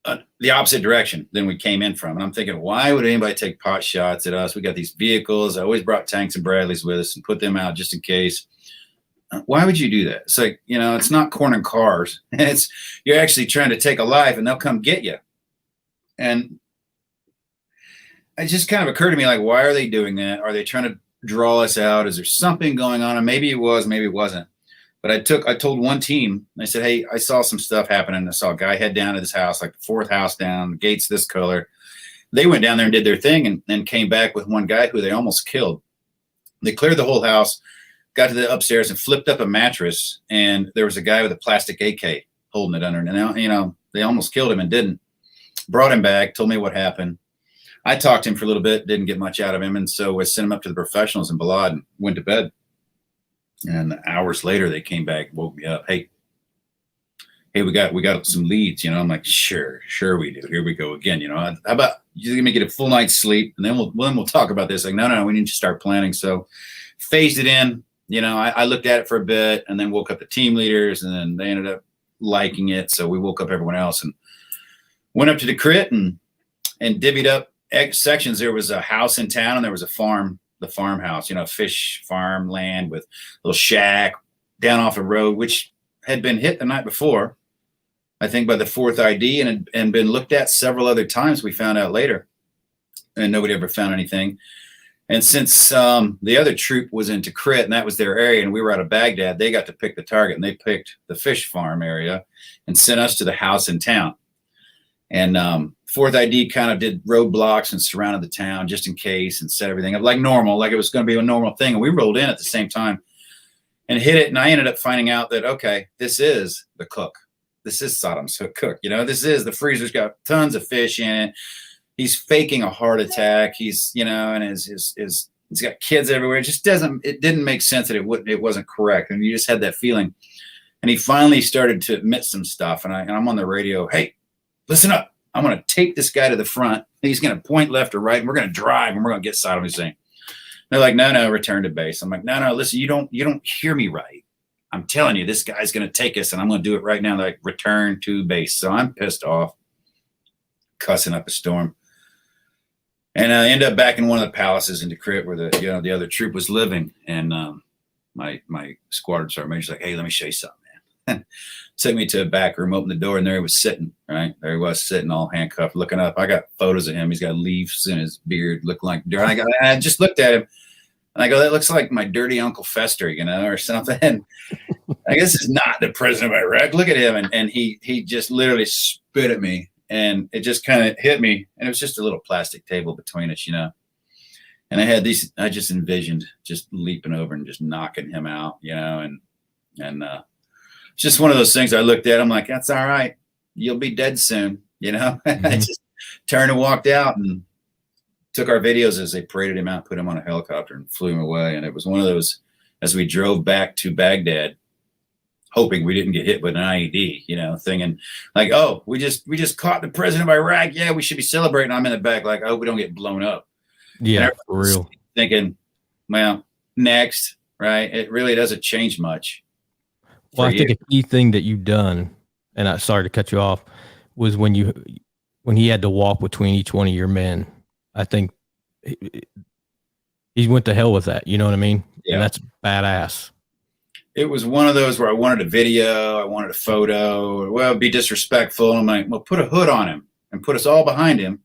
the opposite direction than we came in from. And I'm thinking, why would anybody take pot shots at us? We got these vehicles. I always brought tanks and Bradleys with us and put them out just in case. Why would you do that? It's like, you know, it's not cornering cars. You're actually trying to take a life, and they'll come get you. And it just kind of occurred to me, like, why are they doing that? Are they trying to draw us out? Is there something going on? And maybe it was, maybe it wasn't. But I told one team, I said, hey, I saw some stuff happening. I saw a guy head down to this house, like the fourth house down, the gate's this color. They went down there and did their thing and then came back with one guy who they almost killed. They cleared the whole house, got to the upstairs and flipped up a mattress. And there was a guy with a plastic AK holding it under. And, you know, they almost killed him and didn't. Brought him back, told me what happened. I talked to him for a little bit, didn't get much out of him. And so I sent him up to the professionals in Balad and went to bed. And hours later, they came back, woke me up. Hey, we got some leads, you know. I'm like, sure we do. Here we go again, you know. How about you let me get a full night's sleep, and then we'll talk about this. Like, no, we need to start planning. So, phased it in. You know, I looked at it for a bit, and then woke up the team leaders, and then they ended up liking it. So we woke up everyone else and went up to the crit and divvied up sections. There was a house in town, and there was a farm. The farmhouse, you know, fish farm land with a little shack down off a road, which had been hit the night before, I think by the fourth ID and been looked at several other times. We found out later, and nobody ever found anything. And since the other troop was in Tikrit and that was their area, and we were out of Baghdad, they got to pick the target, and they picked the fish farm area and sent us to the house in town. And fourth ID kind of did roadblocks and surrounded the town just in case and set everything up like normal, like it was going to be a normal thing. And we rolled in at the same time and hit it. And I ended up finding out that, okay, this is the cook. This is Saddam's cook. You know, this is the freezer's got tons of fish in it. He's faking a heart attack. He's, you know, and he's got kids everywhere. It didn't make sense that it wasn't correct. And you just had that feeling. And he finally started to admit some stuff. And I'm on the radio. Hey, listen up. I'm going to take this guy to the front. He's going to point left or right, and we're going to drive, and we're going to get Saddam Hussein. They're like, no, return to base. I'm like, no, listen, you don't hear me right. I'm telling you, this guy's going to take us, and I'm going to do it right now. They're like, return to base. So I'm pissed off, cussing up a storm. And I end up back in one of the palaces in Tikrit where the other troop was living. And my squadron sergeant major's like, hey, let me show you something, man. Took me to a back room, opened the door, and there he was sitting, right? There he was sitting all handcuffed, looking up. I got photos of him. He's got leaves in his beard, looking like dirt. I just looked at him, and I go, that looks like my dirty Uncle Fester, you know, or something. I guess it's not the president of Iraq. Look at him. And he just literally spit at me, and it just kind of hit me. And it was just a little plastic table between us, you know. And I just envisioned just leaping over and just knocking him out, you know, and just one of those things I looked at. I'm like, that's all right. You'll be dead soon. You know, I just turned and walked out and took our videos as they paraded him out, put him on a helicopter and flew him away. And it was one of those, as we drove back to Baghdad, hoping we didn't get hit with an IED, you know, thinking like, oh, we just caught the president of Iraq. Yeah, we should be celebrating. I'm in the back like, oh, we don't get blown up. Yeah, for real. Thinking, well, next, right? It really doesn't change much. Well, I think a key thing that you've done, and I sorry to cut you off, was when he had to walk between each one of your men. I think he went to hell with that. You know what I mean? Yeah. And that's badass. It was one of those where I wanted a video, I wanted a photo, well, be disrespectful. I'm like, well, put a hood on him and put us all behind him,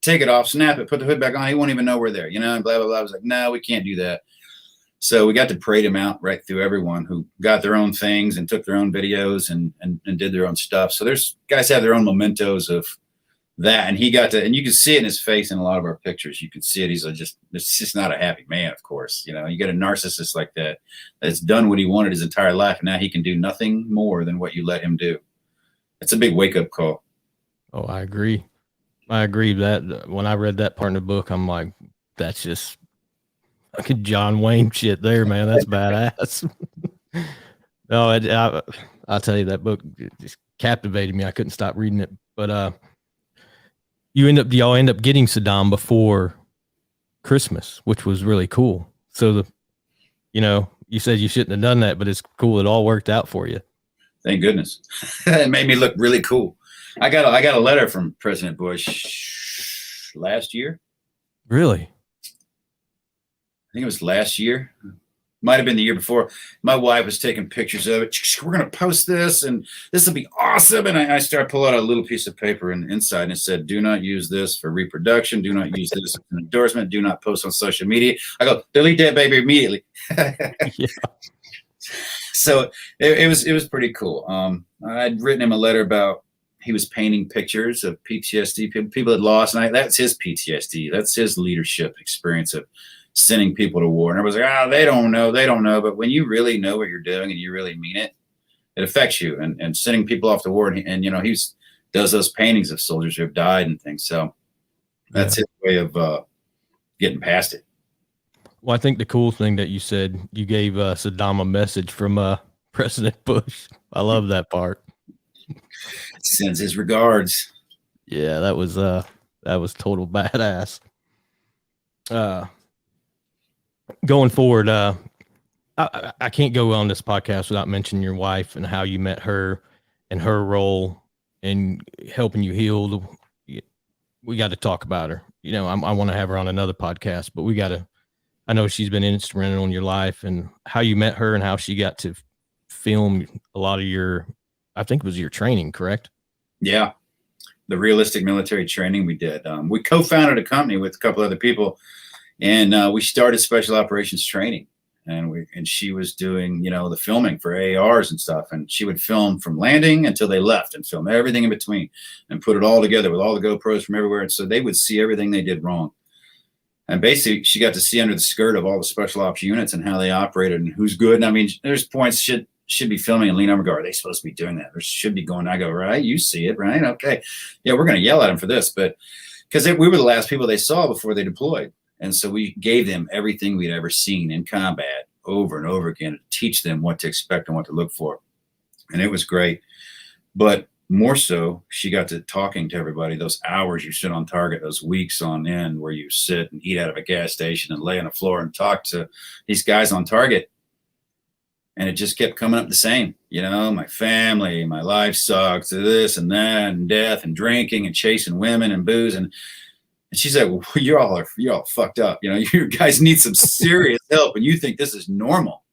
take it off, snap it, put the hood back on. He won't even know we're there, you know, and blah, blah, blah. I was like, no, we can't do that. So we got to parade him out right through everyone who got their own things and took their own videos and did their own stuff. So there's guys have their own mementos of that. And he got to, and you can see it in his face in a lot of our pictures. You can see it. It's just not a happy man, of course. You know, you get a narcissist like that that's done what he wanted his entire life. And now he can do nothing more than what you let him do. It's a big wake up call. Oh, I agree. That when I read that part in the book, I'm like, that's just fucking John Wayne shit there, man. That's badass. No, I'll tell you, that book just captivated me. I couldn't stop reading it. But y'all end up getting Saddam before Christmas, which was really cool. So you said you shouldn't have done that, but it's cool. It all worked out for you. Thank goodness. It made me look really cool. I got a letter from President Bush last year. Really? I think it was last year. might have been the year before. My wife was taking pictures of it. We're going to post this and this will be awesome. And I started pulling out a little piece of paper and inside and it said, do not use this for reproduction. Do not use this as an endorsement. Do not post on social media. I go, delete that baby immediately. Yeah. So it was pretty cool. I'd written him a letter about, he was painting pictures of PTSD, people that lost. And that's his PTSD. That's his leadership experience of sending people to war. And everybody's like, they don't know. But when you really know what you're doing and you really mean it, it affects you. And sending people off to war. And you know, does those paintings of soldiers who have died and things. So that's his way of getting past it. Well, I think the cool thing that you said, you gave Saddam a message from President Bush. I love that part. Sends his regards. Yeah, that was total badass. Going forward, I can't go on this podcast without mentioning your wife and how you met her and her role in helping you heal. We got to talk about her. You know, I want to have her on another podcast, but I know she's been instrumental in your life and how you met her and how she got to film a lot of your, I think it was your training, correct? Yeah. The realistic military training we did. We co-founded a company with a couple other people. And we started special operations training, and she was doing, you know, the filming for AARs and stuff. And she would film from landing until they left and film everything in between and put it all together with all the GoPros from everywhere. And so they would see everything they did wrong. And basically she got to see under the skirt of all the special ops units and how they operated and who's good. And I mean, there's points should be filming and lean over guard. Are they supposed to be doing that? Or should be going, I go, right. You see it, right? Okay. Yeah. We're going to yell at them for this, but because we were the last people they saw before they deployed. And so we gave them everything we'd ever seen in combat over and over again to teach them what to expect and what to look for. And it was great. But more so, she got to talking to everybody, those hours you sit on target, those weeks on end where you sit and eat out of a gas station and lay on the floor and talk to these guys on target. And it just kept coming up the same, you know, my family, my life sucks, this and that, and death and drinking and chasing women and booze. And she said, well, you're all fucked up. You know, you guys need some serious help. And you think this is normal.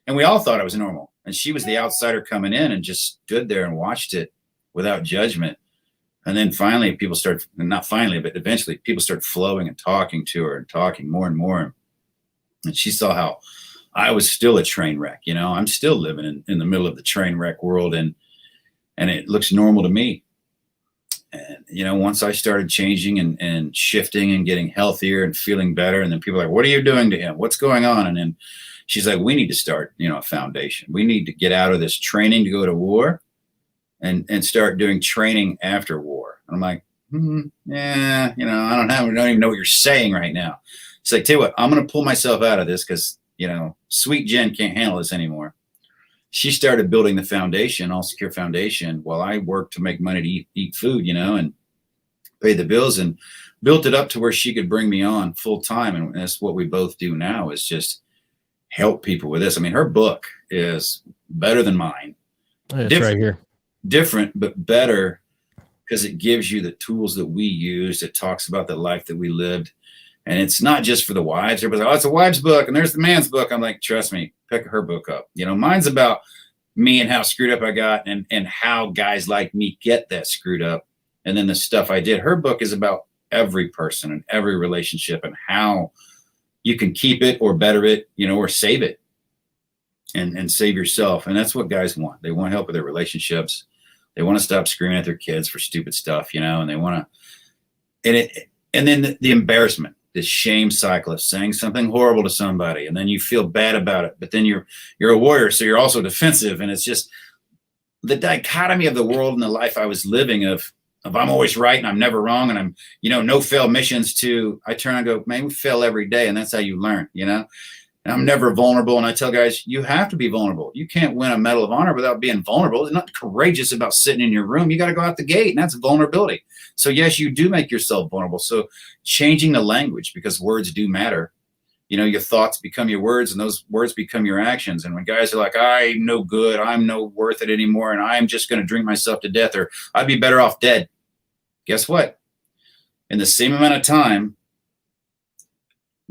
And we all thought it was normal. And she was the outsider coming in and just stood there and watched it without judgment. And then finally eventually people started flowing and talking to her and talking more and more. And she saw how I was still a train wreck. You know, I'm still living in the middle of the train wreck world. And it looks normal to me. And, you know, once I started changing and shifting and getting healthier and feeling better, and then people are like, what are you doing to him? What's going on? And then she's like, we need to start, you know, a foundation. We need to get out of this training to go to war and start doing training after war. And I'm like, yeah, you know, I don't even know what you're saying right now. She's like, tell you what, I'm going to pull myself out of this because, you know, sweet Jen can't handle this anymore. She started building the foundation, All Secure Foundation, while I worked to make money to eat food, you know, and pay the bills, and built it up to where she could bring me on full time. And that's what we both do now, is just help people with this. I mean, her book is better than mine. It's right here. Different, but better, because it gives you the tools that we used. It talks about the life that we lived. And it's not just for the wives. Everybody's like, oh, it's a wife's book and there's the man's book. I'm like, trust me, pick her book up. You know, mine's about me and how screwed up I got and how guys like me get that screwed up. And then the stuff I did. Her book is about every person and every relationship and how you can keep it or better it, you know, or save it and save yourself. And that's what guys want. They want help with their relationships. They want to stop screaming at their kids for stupid stuff, you know, and they want to, and then the embarrassment. This shame cycle of saying something horrible to somebody, and then you feel bad about it, but then you're a warrior, so you're also defensive. And it's just the dichotomy of the world and the life I was living of I'm always right and I'm never wrong, and I'm, you know, no fail missions to I turn and go, man, we fail every day, and that's how you learn, you know. And I'm never vulnerable, and I tell guys, you have to be vulnerable. You can't win a Medal of Honor without being vulnerable. It's not courageous about sitting in your room. You got to go out the gate, and that's vulnerability. So yes, you do make yourself vulnerable. So changing the language, because words do matter. You know, your thoughts become your words, and those words become your actions. And when guys are like, I'm no good, I'm no worth it anymore, and I'm just going to drink myself to death, or I'd be better off dead. Guess what? In the same amount of time,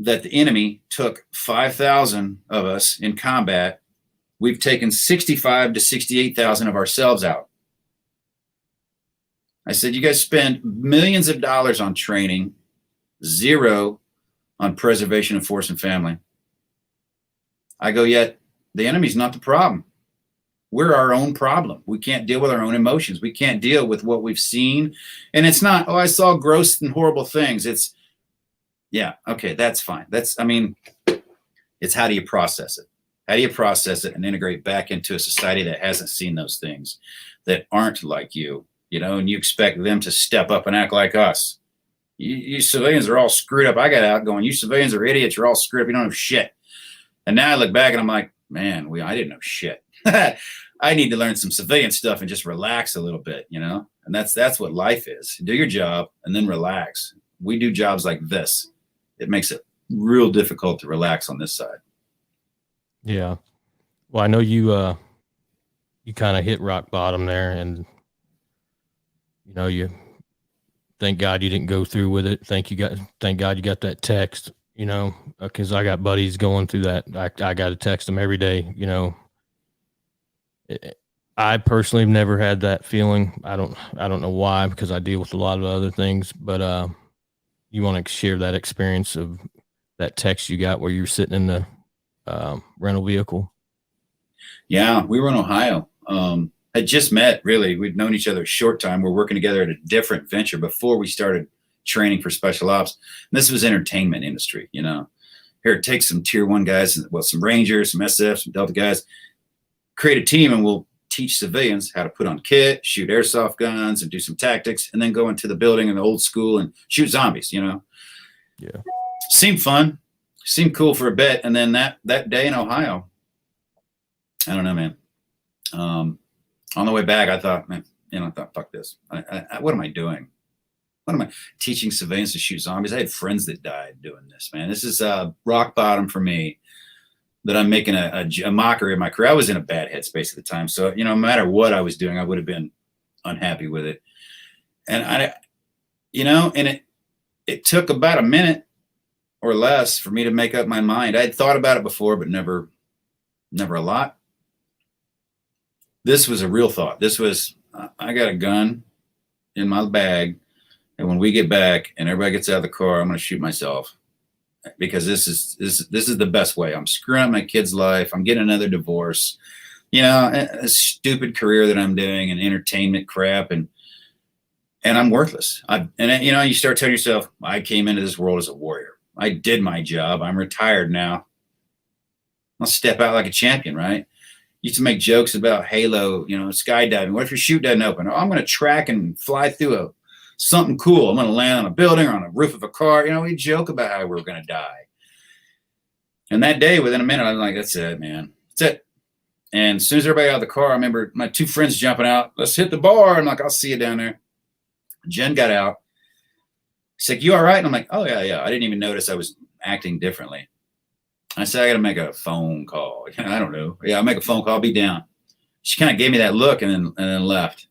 that the enemy took 5,000 of us in combat. We've taken 65 to 68,000 of ourselves out. I said, you guys spend millions of dollars on training, zero on preservation of force and family. I go, yet the enemy's not the problem. We're our own problem. We can't deal with our own emotions. We can't deal with what we've seen. And it's not, oh, I saw gross and horrible things. It's, yeah, okay, that's fine. It's how do you process it? How do you process it and integrate back into a society that hasn't seen those things, that aren't like you, and you expect them to step up and act like us. You civilians are all screwed up. I got out going, you civilians are idiots. You're all screwed up. You don't know shit. And now I look back and I'm like, man, I didn't know shit. I need to learn some civilian stuff and just relax a little bit, and that's what life is. Do your job and then relax. We do jobs like this. It makes it real difficult to relax on this side. Yeah. Well, I know you kind of hit rock bottom there, and you thank God you didn't go through with it. Thank God you got that text, because I got buddies going through that. I got to text them every day, I personally have never had that feeling. I don't know why, because I deal with a lot of other things, but you want to share that experience of that text you got where you're sitting in the rental vehicle? Yeah, we were in Ohio. Had just met, really. We'd known each other a short time. We're working together at a different venture before we started training for special ops. And this was entertainment industry, Here, take some tier 1 guys, some Rangers, some SF, some Delta guys, create a team, and we'll teach civilians how to put on kit, shoot airsoft guns, and do some tactics, and then go into the building in the old school and shoot zombies, Yeah. Seemed fun. Seemed cool for a bit. And then that day in Ohio, I don't know, man. On the way back, I thought, man, fuck this. What am I doing? What am I teaching civilians to shoot zombies? I had friends that died doing this, man. This is rock bottom for me, that I'm making a mockery of my career. I was in a bad headspace at the time. So, no matter what I was doing, I would have been unhappy with it. And and it took about a minute or less for me to make up my mind. I had thought about it before, but never a lot. This was a real thought. This was, I got a gun in my bag, and when we get back and everybody gets out of the car, I'm going to shoot myself, because this is the best way. I'm screwing up my kid's life. I'm getting another divorce, a stupid career that I'm doing and entertainment crap, and I'm worthless. You start telling yourself, I came into this world as a warrior. I did my job. I'm retired now. I'll step out like a champion, right? Used to make jokes about Halo, skydiving. What if your chute doesn't open? Oh, I'm going to track and fly through something cool. I'm going to land on a building or on a roof of a car. We joke about how we were going to die. And that day, within a minute, I'm like, that's it, man. That's it. And as soon as everybody got out of the car, I remember my 2 friends jumping out. Let's hit the bar. I'm like, I'll see you down there. Jen got out. She's like, you all right? And I'm like, oh, yeah. I didn't even notice I was acting differently. I said, I got to make a phone call. I don't know. Yeah, I'll make a phone call. I'll be down. She kind of gave me that look and then left.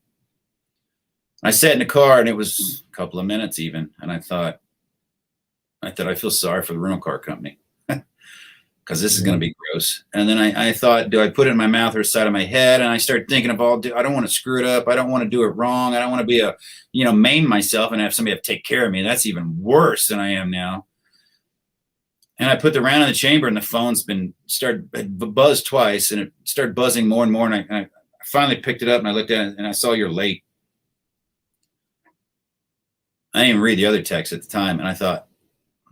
I sat in the car, and it was a couple of minutes even. And I thought, I feel sorry for the rental car company, because this is going to be gross. And then I thought, do I put it in my mouth or the side of my head? And I started thinking of I don't want to screw it up. I don't want to do it wrong. I don't want to be maim myself and have somebody have to take care of me. That's even worse than I am now. And I put the round in the chamber, and the phone's buzzed twice, and it started buzzing more and more. And I finally picked it up, and I looked at it, and I saw, you're late. I didn't even read the other text at the time. And I thought,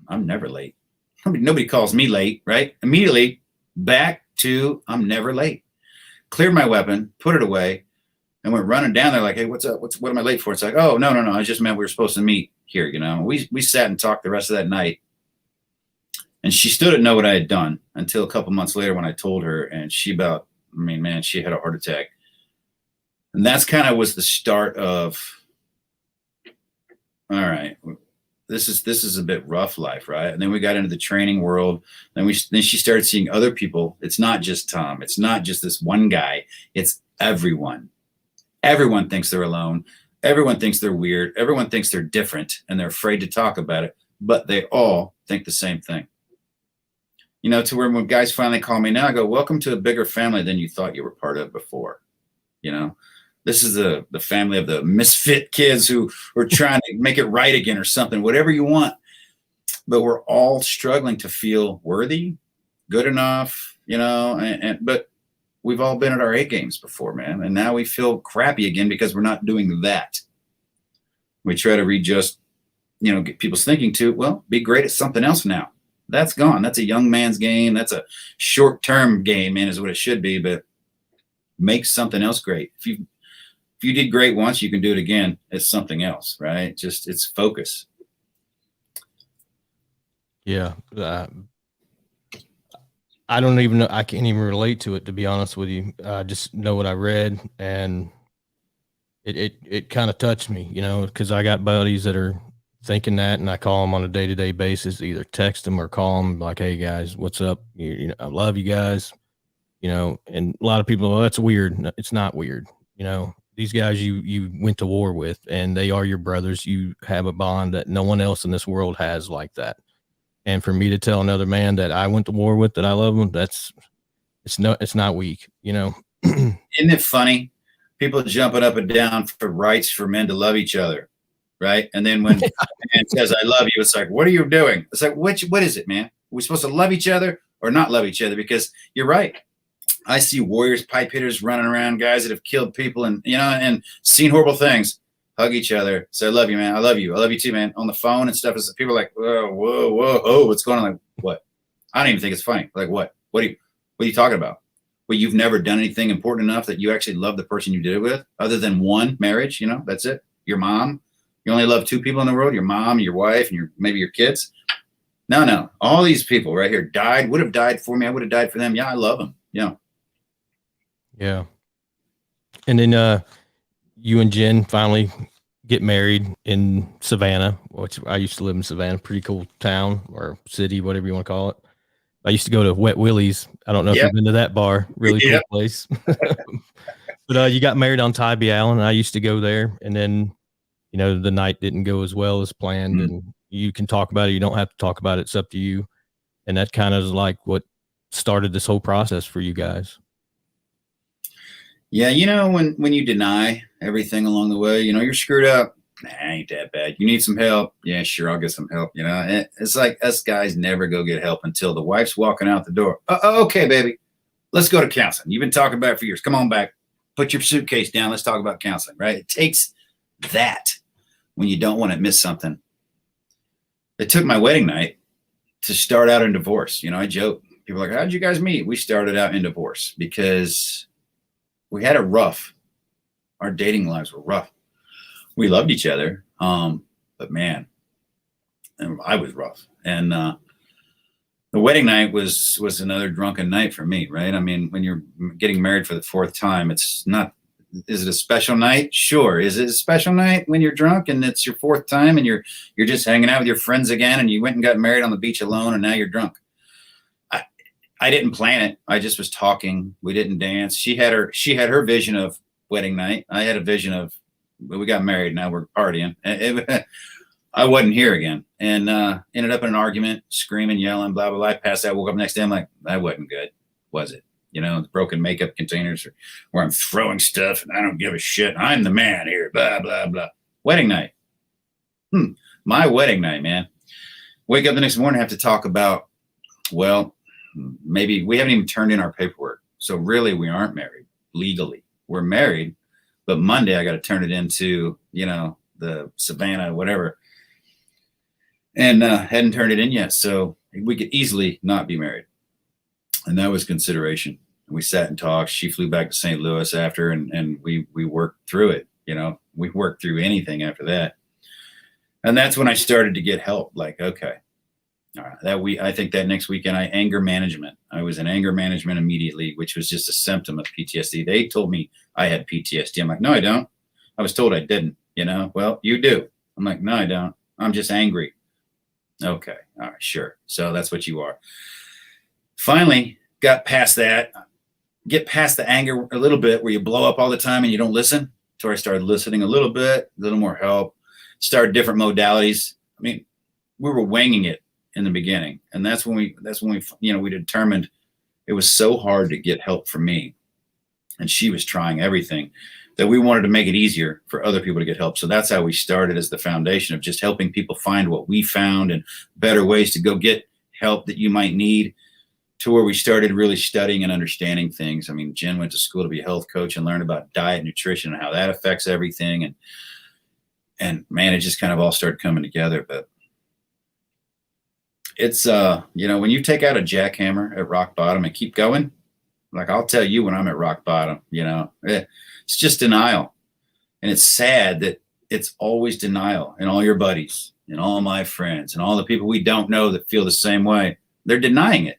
I'm never late. Nobody calls me late, right? Immediately back to, I'm never late. Cleared my weapon, put it away, and went running down there like, hey, what's up? What am I late for? It's like, oh, no. I just meant we were supposed to meet here. We sat and talked the rest of that night. And she still didn't know what I had done until a couple months later when I told her, and she had a heart attack. And that's kind of was the start of, all right, this is a bit rough life, right? And then we got into the training world. Then she started seeing other people. It's not just Tom. It's not just this one guy. It's everyone. Everyone thinks they're alone. Everyone thinks they're weird. Everyone thinks they're different, and they're afraid to talk about it. But they all think the same thing. you know, to where when guys finally call me now, I go, welcome to a bigger family than you thought you were part of before. You know, this is the family of the misfit kids who are trying to make it right again or something, whatever you want. But we're all struggling to feel worthy, good enough, you know, but we've all been at our A games before, man. And now we feel crappy again because we're not doing that. We try to readjust, you know, get people's thinking to, well, be great at something else now. That's gone. That's a young man's game. That's a short-term game, man, is what it should be. But make something else great. If you did great once, you can do it again. It's something else, right? Just it's focus. Yeah. I don't even know. I can't even relate to it, to be honest with you. I just know what I read, and it kind of touched me, you know, because I got buddies that are thinking that, and I call them on a day-to-day basis, either text them or call them like, hey guys, what's up? You know, I love you guys, you know, and a lot of people, oh, that's weird. No, it's not weird. You know, these guys you went to war with, and they are your brothers. You have a bond that no one else in this world has like that. And for me to tell another man that I went to war with, that I love him, it's not weak, you know? Isn't it funny? People jumping up and down for rights for men to love each other. Right. And then when a man says, I love you, it's like, what are you doing? It's like, what is it, man? Are we supposed to love each other or not love each other? Because you're right. I see warriors, pipe hitters running around, guys that have killed people and, you know, and seen horrible things, hug each other, say, I love you, man. I love you. I love you too, man. On the phone and stuff. People are like, whoa, oh, what's going on? Like, what? I don't even think it's funny. Like, what? What are you talking about? Well, you've never done anything important enough that you actually love the person you did it with, other than one marriage, you know, that's it. Your mom. You only love two people in the world, your mom, your wife, and maybe your kids. No. All these people right here would have died for me. I would have died for them. Yeah, I love them. Yeah. Yeah. And then you and Jen finally get married in Savannah, which I used to live in Savannah, pretty cool town or city, whatever you want to call it. I used to go to Wet Willie's. I don't know if you've been to that bar. Really cool place. But you got married on Tybee Island. I used to go there, and then, you know, the night didn't go as well as planned, and you can talk about it. You don't have to talk about it. It's up to you. And that kind of is like what started this whole process for you guys. Yeah. You know, when you deny everything along the way, you know, you're screwed up. Nah, ain't that bad. You need some help. Yeah, sure. I'll get some help. You know, it's like us guys never go get help until the wife's walking out the door. Okay, baby, let's go to counseling. You've been talking about it for years. Come on back. Put your suitcase down. Let's talk about counseling, right? It takes that when you don't want to miss something. It took my wedding night to start out in divorce. You know, I joke. People are like, how'd you guys meet? We started out in divorce because we had it rough. Our dating lives were rough. We loved each other. But man, I was rough. And the wedding night was another drunken night for me, right? I mean, when you're getting married for the fourth time, it's not, is it a special night? Sure. Is it a special night when you're drunk and it's your fourth time and you're just hanging out with your friends again and you went and got married on the beach alone and now you're drunk? I didn't plan it. I just was talking. We didn't dance. She had her vision of wedding night. I had a vision of, we got married. Now we're partying. I wasn't here again, and ended up in an argument, screaming, yelling, blah, blah, blah. I passed out, woke up the next day. I'm like, that wasn't good, was it? You know, the broken makeup containers where I'm throwing stuff and I don't give a shit. I'm the man here, blah, blah, blah. Wedding night. My wedding night, man. Wake up the next morning, have to talk about, well, maybe we haven't even turned in our paperwork. So really we aren't married legally. We're married, but Monday I got to turn it into, you know, the Savannah, whatever. And hadn't turned it in yet. So we could easily not be married. And that was consideration. And we sat and talked. She flew back to St. Louis after, and we worked through it. You know, we worked through anything after that. And that's when I started to get help. Like, okay, all right, I think that next weekend, anger management. I was in anger management immediately, which was just a symptom of PTSD. They told me I had PTSD. I'm like, no, I don't. I was told I didn't, you know, well, you do. I'm like, no, I don't. I'm just angry. Okay. All right. Sure. So that's what you are. Finally got past that, get past the anger a little bit where you blow up all the time and you don't listen. So I started listening a little bit, a little more help, started different modalities. I mean, we were winging it in the beginning. And that's when we, we determined it was so hard to get help for me. And she was trying everything that we wanted to make it easier for other people to get help. So that's how we started, as the foundation of just helping people find what we found and better ways to go get help that you might need, to where we started really studying and understanding things. I mean, Jen went to school to be a health coach and learned about diet, nutrition, and how that affects everything. And man, it just kind of all started coming together. But it's, when you take out a jackhammer at rock bottom and keep going, like I'll tell you when I'm at rock bottom, it's just denial. And it's sad that it's always denial. And all your buddies and all my friends and all the people we don't know that feel the same way, they're denying it.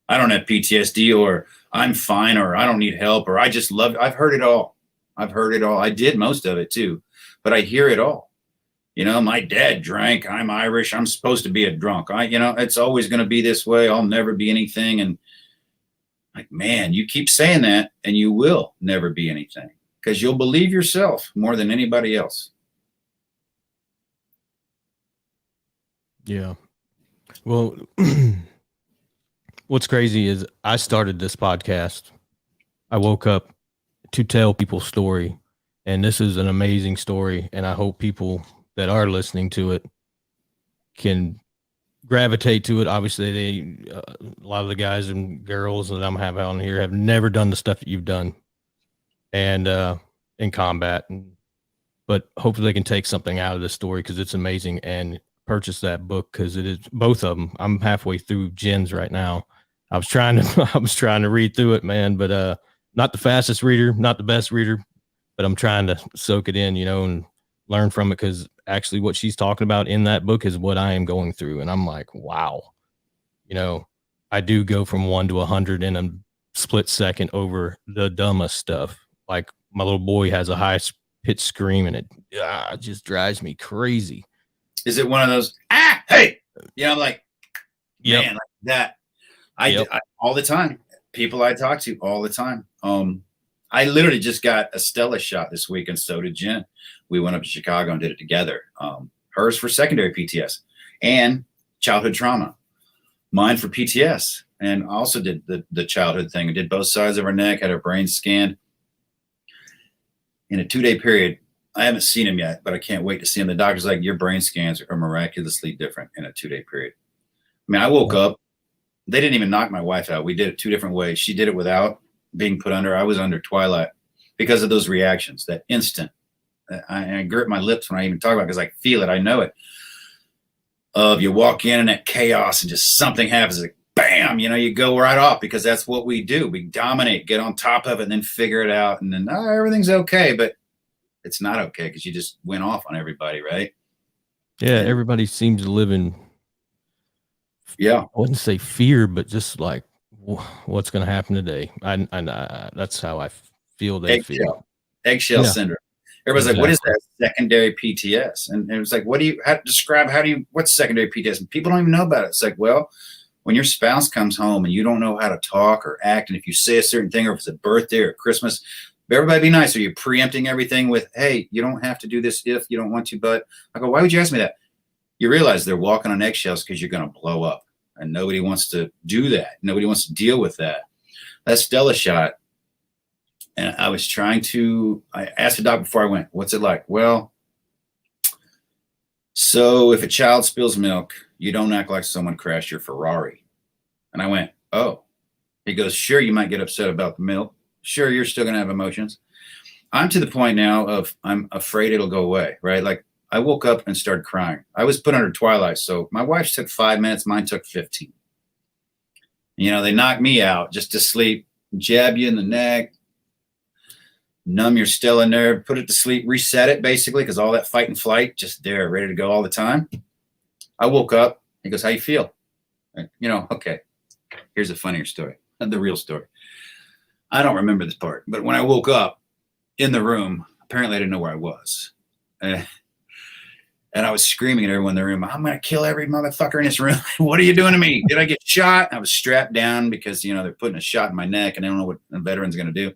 I don't have PTSD, or I'm fine, or I don't need help, or I just love it. I've heard it all. I did most of it too, but I hear it all. My dad drank. I'm Irish. I'm supposed to be a drunk. It's always going to be this way. I'll never be anything. And like, man, you keep saying that and you will never be anything, because you'll believe yourself more than anybody else. Yeah. Well, what's crazy is I started this podcast. I woke up to tell people's story, and this is an amazing story. And I hope people that are listening to it can gravitate to it. Obviously, a lot of the guys and girls that I'm having on here have never done the stuff that you've done, and in combat. But hopefully they can take something out of this story, because it's amazing, and purchase that book, because it is both of them. I'm halfway through Jen's right now. I was trying to read through it, man, but not the fastest reader, not the best reader, but I'm trying to soak it in, and learn from it, because actually what she's talking about in that book is what I am going through. And I'm like, wow, I do go from 1 to 100 in a split second over the dumbest stuff. Like my little boy has a high pitched scream, and it just drives me crazy. Is it one of those, hey, I'm like, yep. Man, like that. I all the time. People I talk to all the time. I literally just got a Stellate shot this week, and so did Jen. We went up to Chicago and did it together. Hers for secondary PTS and childhood trauma. Mine for PTS, and also did the childhood thing. We did both sides of her neck, had her brain scanned in a 2-day period. I haven't seen him yet, but I can't wait to see him. The doctor's like, your brain scans are miraculously different in a 2-day period. I mean, I woke up. They didn't even knock my wife out. We did it 2 different ways. She did it without being put under. I was under twilight because of those reactions, that instant. I grip my lips when I even talk about it, because I feel it. I know it. You walk in and that chaos, and just something happens, like bam, you go right off, because that's what we do. We dominate, get on top of it, and then figure it out. And then everything's okay, but it's not okay, because you just went off on everybody, right? Yeah, everybody seems to live in, I wouldn't say fear, but just like, what's going to happen today? I that's how I feel they feel. Eggshell syndrome. Everybody's like, what is that? Secondary PTS. And it was like, what's secondary PTS? And people don't even know about it. It's like, well, when your spouse comes home and you don't know how to talk or act, and if you say a certain thing, or if it's a birthday or Christmas, everybody be nice. Are you preempting everything with, hey, you don't have to do this if you don't want to? But I go, why would you ask me that? You realize they're walking on eggshells, because you're going to blow up, and nobody wants to do that. Nobody wants to deal with that. That Stellate shot. And I asked the doc before I went, what's it like? Well, so if a child spills milk, you don't act like someone crashed your Ferrari. And I went, oh. He goes, sure, you might get upset about the milk. Sure, you're still going to have emotions. I'm to the point now of I'm afraid it'll go away, right? Like I woke up and started crying. I was put under twilight. So my wife's took 5 minutes. Mine took 15. They knocked me out just to sleep, jab you in the neck, numb your stellate nerve, put it to sleep, reset it basically, because all that fight and flight just there, ready to go all the time. I woke up. He goes, how you feel? Okay, here's a funnier story, the real story. I don't remember this part, but when I woke up in the room, apparently I didn't know where I was. And I was screaming at everyone in the room, I'm going to kill every motherfucker in this room. What are you doing to me? Did I get shot? I was strapped down because, they're putting a shot in my neck, and they don't know what a veteran's going to do.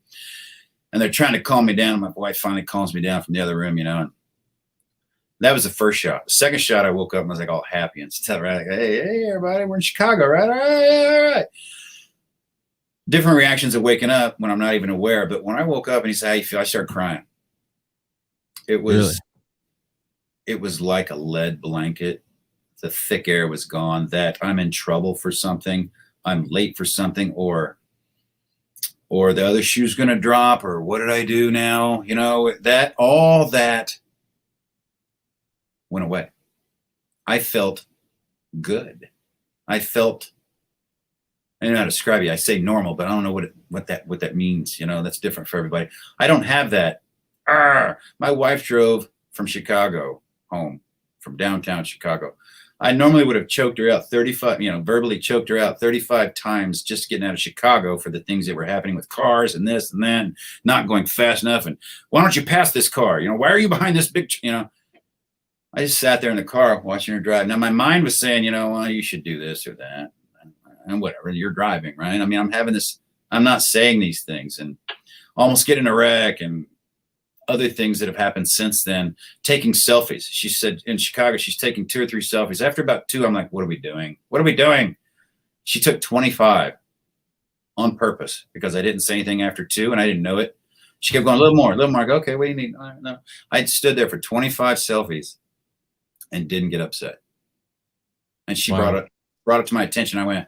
And they're trying to calm me down. My wife finally calms me down from the other room, and That was the first shot. The second shot, I woke up and was like all happy and stuff, right? Like, hey, everybody, we're in Chicago, right? All right. Different reactions of waking up when I'm not even aware. But when I woke up and he said, how you feel? I started crying. It was like a lead blanket. The thick air was gone, that I'm in trouble for something, I'm late for something, or the other shoe's going to drop, or what did I do now? You know, that all that went away. I felt good. I felt, I don't know how to describe it. I say normal, but I don't know what that means. You know, that's different for everybody. I don't have that. My wife drove from Chicago home, from downtown Chicago. I normally would have choked her out 35, verbally choked her out 35 times just getting out of Chicago for the things that were happening with cars and this and that, and not going fast enough. And why don't you pass this car? Why are you behind this big, I just sat there in the car watching her drive. Now my mind was saying, well, you should do this or that and whatever. You're driving, right? I mean, I'm not saying these things, and almost getting a wreck and other things that have happened since then. Taking selfies. She said in Chicago, she's taking 2 or 3 selfies. After about 2, I'm like, what are we doing? What are we doing? She took 25 on purpose because I didn't say anything after 2 and I didn't know it. She kept going, a little more. I go, okay, what do you need? No. I stood there for 25 selfies and didn't get upset. And she brought it to my attention. I went,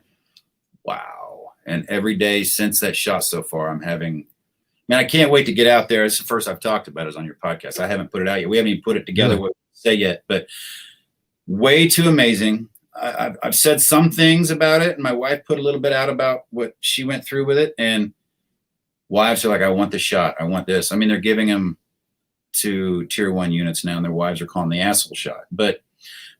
wow. And every day since that shot so far, I'm having, man, I can't wait to get out there. It's the first I've talked about it on your podcast. I haven't put it out yet. We haven't even put it together what we say yet, but way too amazing. I've said some things about it, and my wife put a little bit out about what she went through with it. And wives are like, I want the shot. I want this. I mean, they're giving them to tier 1 units now, and their wives are calling the asshole shot. But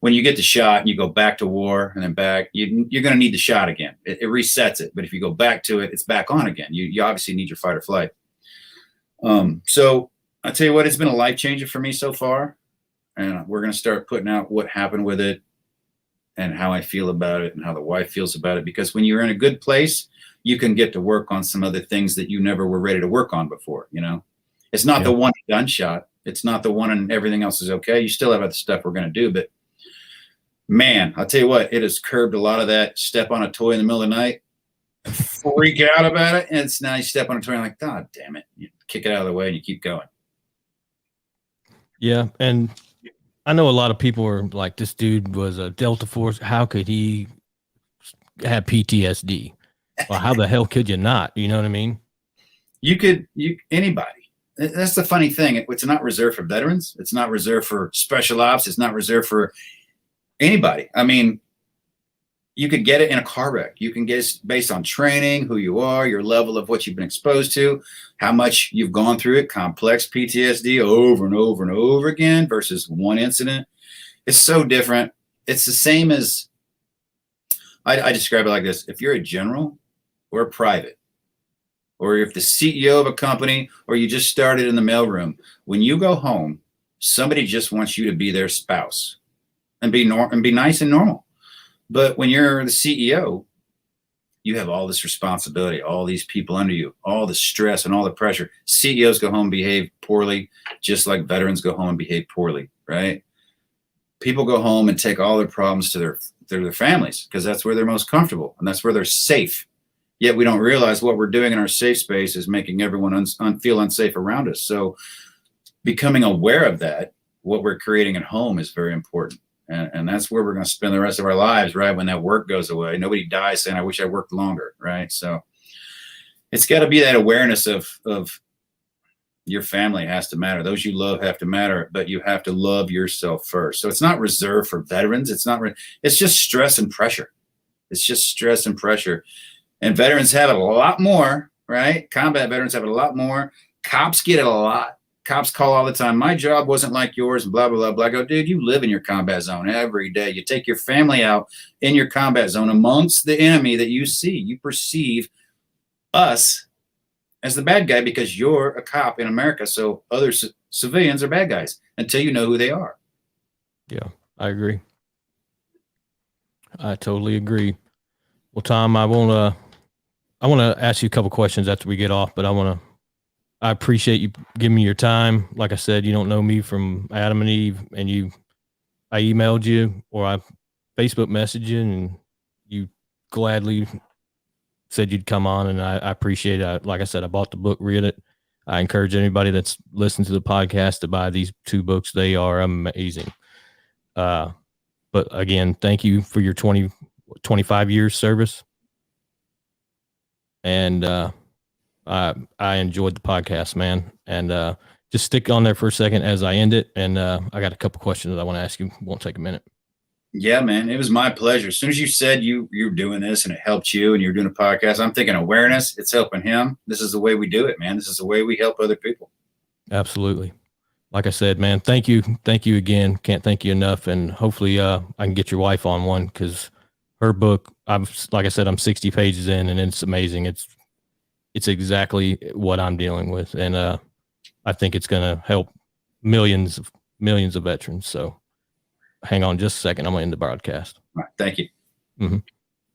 when you get the shot and you go back to war and then back, you're going to need the shot again. It resets it. But if you go back to it, it's back on again. You obviously need your fight or flight. So I tell you what, it's been a life changer for me so far, and we're going to start putting out what happened with it and how I feel about it and how the wife feels about it. Because when you're in a good place, you can get to work on some other things that you never were ready to work on before. It's not the one gunshot. It's not the one and everything else is okay. You still have other stuff we're going to do, but man, I'll tell you what, it has curbed a lot of that. Step on a toy in the middle of the night, freak out about it, and it's now you step on a toy and like, God damn it. You kick it out of the way and you keep going. Yeah. And I know a lot of people are like, this dude was a Delta Force. How could he have PTSD? Well, how the hell could you not? You know what I mean? Anybody. That's the funny thing. It's not reserved for veterans. It's not reserved for special ops. It's not reserved for anybody. I mean, you could get it in a car wreck. You can get it based on training, who you are, your level of what you've been exposed to, how much you've gone through it, complex PTSD over and over and over again versus one incident. It's so different. It's the same as, I describe it like this. If you're a general or a private, or if the CEO of a company, or you just started in the mailroom, when you go home, somebody just wants you to be their spouse and be nice and normal. But when you're the CEO, you have all this responsibility, all these people under you, all the stress and all the pressure. CEOs go home and behave poorly, just like veterans go home and behave poorly, right? People go home and take all their problems to their families because that's where they're most comfortable and that's where they're safe. Yet we don't realize what we're doing in our safe space is making everyone feel unsafe around us. So becoming aware of that, what we're creating at home is very important. And that's where we're going to spend the rest of our lives, right? When that work goes away, nobody dies saying, I wish I worked longer, right? So it's got to be that awareness of your family has to matter. Those you love have to matter, but you have to love yourself first. So it's not reserved for veterans. It's just stress and pressure. It's just stress and pressure. And veterans have it a lot more, right? Combat veterans have it a lot more. Cops get it a lot. Cops call all the time. My job wasn't like yours, and blah, blah, blah, blah. I go, dude, you live in your combat zone every day. You take your family out in your combat zone amongst the enemy that you see. You perceive us as the bad guy because you're a cop in America. So other civilians are bad guys until you know who they are. Yeah, I agree. I totally agree. Well, Tom, I want to ask you a couple questions after we get off, but I appreciate you giving me your time. Like I said, you don't know me from Adam and Eve, and you emailed you or I Facebook messaged you, and you gladly said you'd come on, and I appreciate it. Like I said, I bought the book, read it. I encourage anybody that's listening to the podcast to buy these 2 books. They are amazing. But again, thank you for your 25 years service. And I enjoyed the podcast, man. And just stick on there for a second as I end it. And I got a couple questions that I want to ask you. Won't take a minute. Yeah, man, it was my pleasure. As soon as you said you're doing this and it helped you and you're doing a podcast, I'm thinking awareness, it's helping him. This is the way we do it, man. This is the way we help other people. Absolutely. Like I said, man, thank you. Thank you again. Can't thank you enough. And hopefully I can get your wife on one, because her book, like I said, I'm 60 pages in, and it's amazing. It's exactly what I'm dealing with. And I think it's going to help millions of veterans. So hang on just a second. I'm going to end the broadcast. All right, thank you. Mm-hmm.